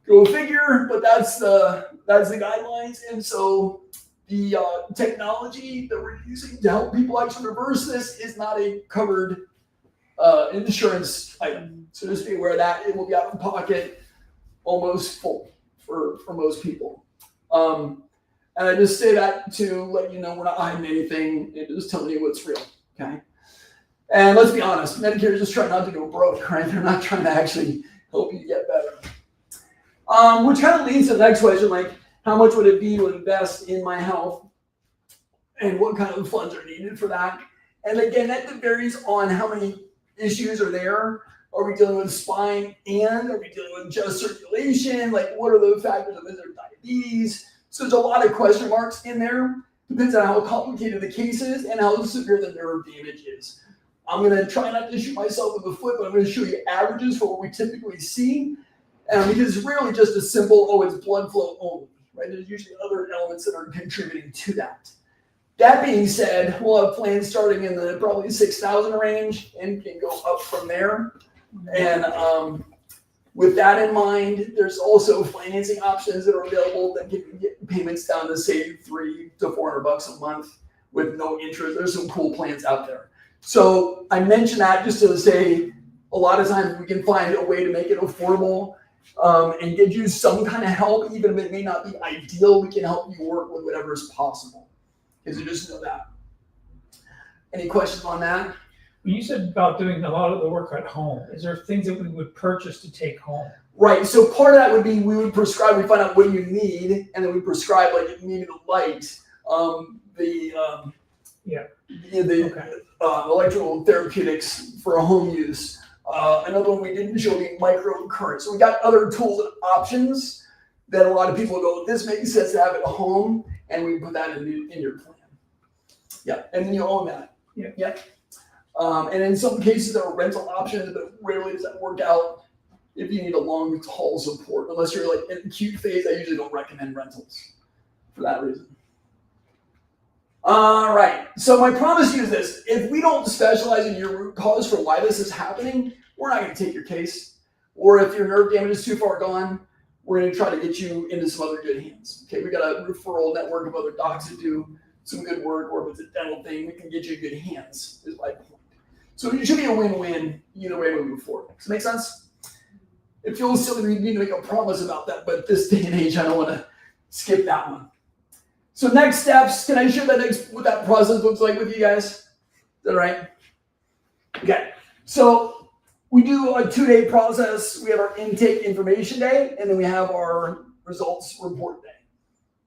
Go figure, but that's the guidelines. And so the technology that we're using to help people actually reverse this is not a covered insurance item. So just be aware of that. It will be out of pocket, almost full for most people. And I just say that to let you know we're not hiding anything and just telling you what's real, okay? And let's be honest, Medicare is just trying not to go broke, right? They're not trying to actually help you get better. Which kind of leads to the next question, like how much would it be to invest in my health and what kind of funds are needed for that? And again, that varies on how many issues are there. Are we dealing with spine and are we dealing with just circulation? Like what are the factors of is there diabetes? So there's a lot of question marks in there. Depends on how complicated the case is and how severe the nerve damage is. I'm going to try not to shoot myself in the foot, but I'm going to show you averages for what we typically see. Because it's really just a simple, it's blood flow only, right? There's usually other elements that are contributing to that. That being said, we'll have plans starting in the probably 6,000 range and can go up from there. And with that in mind, there's also financing options that are available that can get payments down to say $300 to $400 a month with no interest. There's some cool plans out there. So I mention that just to say a lot of times we can find a way to make it affordable and get you some kind of help, even if it may not be ideal. We can help you work with whatever is possible. Because you just know that. Any questions on that? When you said about doing a lot of the work at home, is there things that we would purchase to take home? Right. So part of that would be we would prescribe. We find out what you need, and then we prescribe like if you need the light, electrical therapeutics for home use. Another one we didn't show the microcurrent. So we got other tools and options that a lot of people go, this makes sense to have at home, and we put that in your plan. Yeah, and then you own that. Yeah. And in some cases there are rental options, but rarely does that work out if you need a long haul support. Unless you're like in acute phase, I usually don't recommend rentals for that reason. All right, so my promise to you is this: if we don't specialize in your root cause for why this is happening, we're not going to take your case. Or if your nerve damage is too far gone, we're going to try to get you into some other good hands. Okay, we got a referral network of other docs that do some good work, or if it's a dental thing, we can get you in good hands, is my point. So it should be a win-win either way we move forward. Does that make sense? It feels silly we need to make a promise about that, but this day and age, I don't want to skip that one. So next steps, can I share what that process looks like with you guys? Is that right? Okay, so we do a 2-day process. We have our intake information day, and then we have our results report day.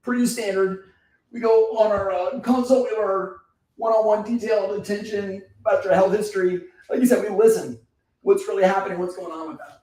Pretty standard. We go on our consult with our one-on-one detailed attention about your health history. Like you said, we listen. What's really happening? What's going on with that?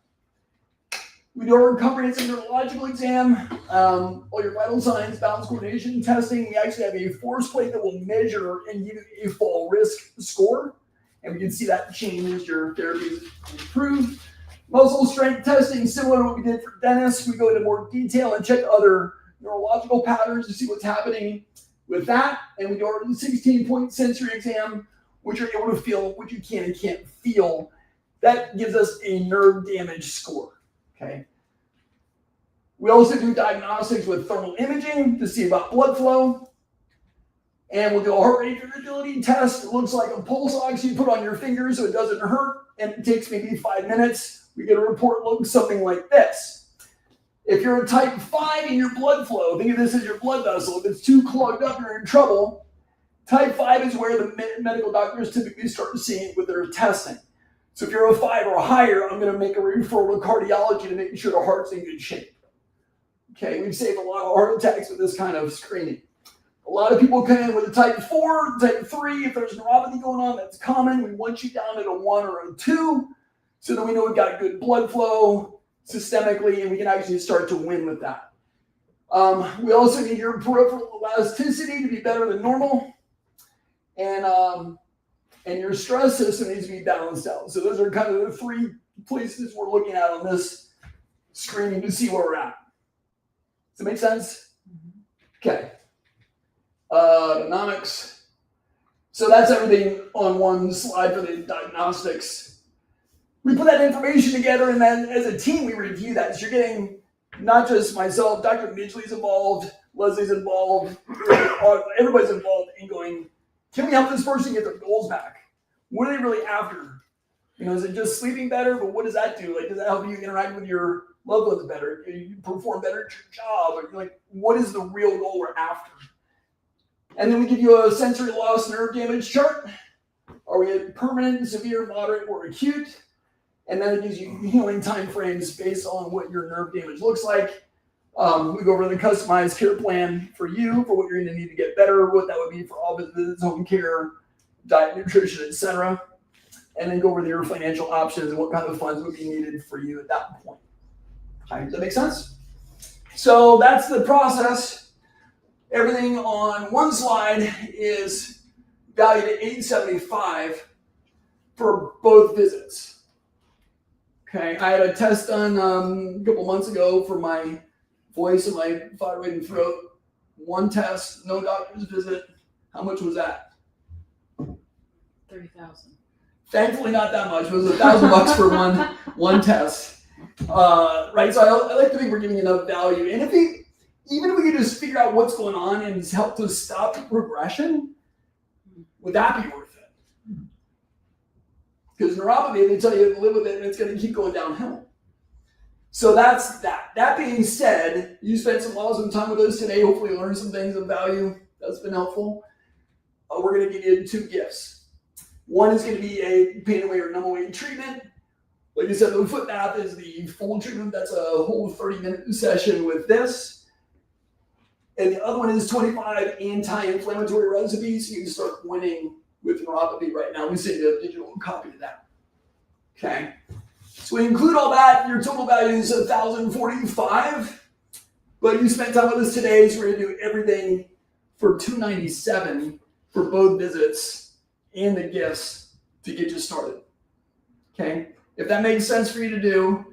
We do our comprehensive neurological exam, all your vital signs, balance coordination testing. We actually have a force plate that will measure and give you a fall risk score. And we can see that change as your therapy is improved. Muscle strength testing, similar to what we did for dentists. We go into more detail and check other neurological patterns to see what's happening with that. And we do our 16-point sensory exam, which are able to feel what you can and can't feel. That gives us a nerve damage score. Okay. We also do diagnostics with thermal imaging to see about blood flow. And we'll do a heart rate variability test. It looks like a pulse ox you put on your finger so it doesn't hurt. And it takes maybe 5 minutes. We get a report looking something like this. If you're a type 5 in your blood flow, think of this as your blood vessel. If it's too clogged up, you're in trouble. Type 5 is where the medical doctors typically start seeing with their testing. So if you're a 5 or higher, I'm going to make a referral to cardiology to make sure the heart's in good shape. Okay, we've saved a lot of heart attacks with this kind of screening. A lot of people come in with a type 4, type 3. If there's neuropathy going on, that's common. We want you down at a 1 or a 2 so that we know we've got good blood flow systemically and we can actually start to win with that. We also need your peripheral elasticity to be better than normal. And your stress system needs to be balanced out. So those are kind of the 3 places we're looking at on this screening to see where we're at. Does that make sense? Okay. Dynamics. So that's everything on one slide for the diagnostics. We put that information together, and then as a team, we review that. So you're getting not just myself, Dr. Midgley's involved, Leslie's involved, everybody's involved in going, can we help this person get their goals back? What are they really after? You know, is it just sleeping better? But what does that do? Like, does that help you interact with your loved ones better? You perform better at your job? Or like, what is the real goal we're after? And then we give you a sensory loss nerve damage chart. Are we at permanent, severe, moderate, or acute? And then it gives you healing time frames based on what your nerve damage looks like. We go over the customized care plan for you, for what you're going to need to get better, what that would be for all visits, home care, diet, nutrition, etc. And then go over your financial options and what kind of funds would be needed for you at that point. Okay, does that make sense? So that's the process. Everything on one slide is valued at $875 for both visits. Okay, I had a test done a couple months ago for my voice and my thyroid and throat. One test, no doctor's visit. How much was that? $30,000. Thankfully, not that much. It was $1,000 for one test. Right, so I like to think we're giving enough value. And even if we could just figure out what's going on and help to stop the progression, would that be worth it? Because neuropathy, they tell you to live with it and it's going to keep going downhill. So that's that. That being said, you spent some awesome time with us today. Hopefully you learned some things of value. That's been helpful. We're going to give you 2 gifts. One is going to be a pain away or numb away treatment. Like I said, the foot bath is the full treatment. That's a whole 30-minute session with this. And the other one is 25 anti-inflammatory recipes. So you can start winning with neuropathy right now. We send you a digital copy of that. Okay. So we include all that. Your total value is $1,045. But you spent time with us today, so we're going to do everything for $297 for both visits and the gifts to get you started. Okay. If that makes sense for you to do,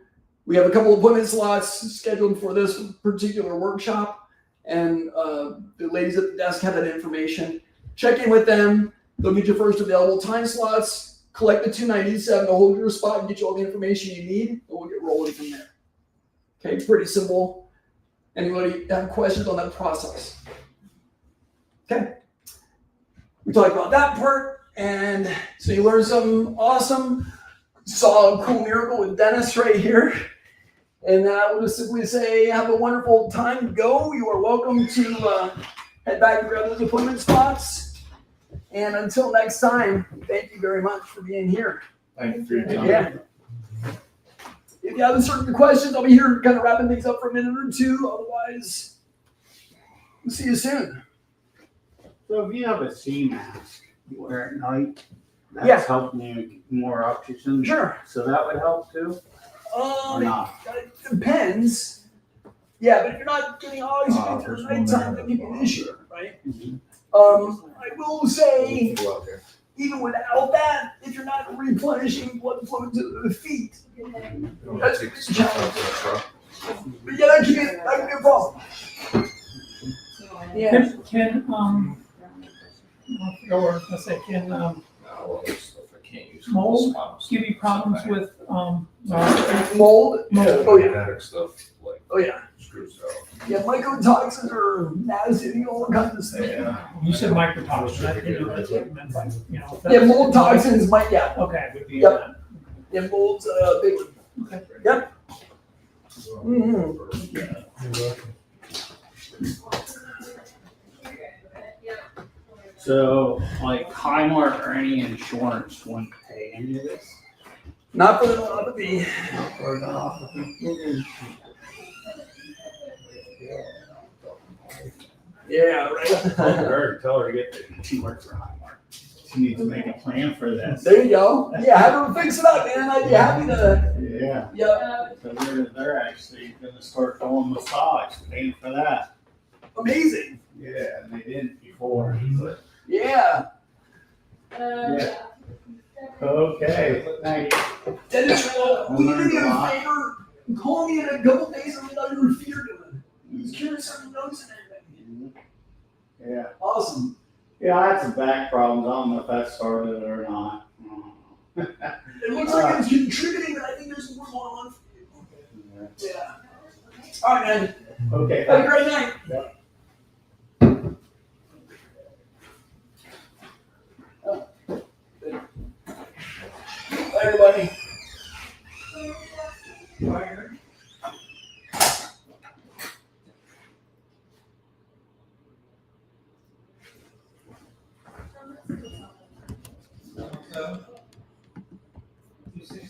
we have a couple appointment slots scheduled for this particular workshop, and the ladies at the desk have that information. Check in with them. They'll get your first available time slots, collect the $297 to hold your spot and get you all the information you need, and we'll get rolling from there. Okay, pretty simple. Anybody have questions on that process? Okay. We talked about that part, and so you learned something awesome. Saw a cool miracle with Dennis right here. And then I will just simply say, have a wonderful time. Go. You are welcome to head back and grab those appointment spots. And until next time, thank you very much for being here. Thank you for your time. Yeah. If you have certain questions, I'll be here kind of wrapping things up for a minute or two. Otherwise, we'll see you soon. So if you have a sea mask you wear at night, that's Yeah. helping you get more oxygen. Sure. So that would help too? Or not? It depends. Yeah, but if you're not getting oxygen through first the one nighttime, there. that can be an issue, right? Mm-hmm. I will say, Go out there. even without that, if you're not replenishing blood flow to the feet, that's a big challenge. But yeah, that can be a problem. Yeah. Can or let's say, can mold give you problems with Mold? Yeah, Oh yeah. genetic stuff like Oh yeah. screws out. Yeah, mycotoxins are nasty, all kinds of stuff. Yeah. you said microtoxins? I didn't know that's what you meant by, you know. Yeah, mold toxins might, yeah. Okay, would be Yep. that. Yeah, mold's a big one. Okay. Yep. You're welcome. So, like Highmark or any insurance wouldn't pay any of this? Not for the neuropathy. Or not? Yeah, right. Tell her to get the, she works for Highmark. She needs to make a plan for this. There you go. Yeah, have her fix it up, man. I'd be happy to. Yeah. Yep. So they're actually gonna start doing massage, paying for that. Amazing. Yeah, and they didn't before, but. Yeah. Yeah. Okay, thank you. Dennis, will you do me a favor? Call me in a couple days and let me know how your feet are doing. He's curious how your nose and everything. Yeah. Awesome. Yeah, I had some back problems. I don't know if that started or not. It looks like it's contributing, but I think there's more going on for you. Yeah. All right, man. Okay. Have a great night. Yep. Bye, everybody. You say,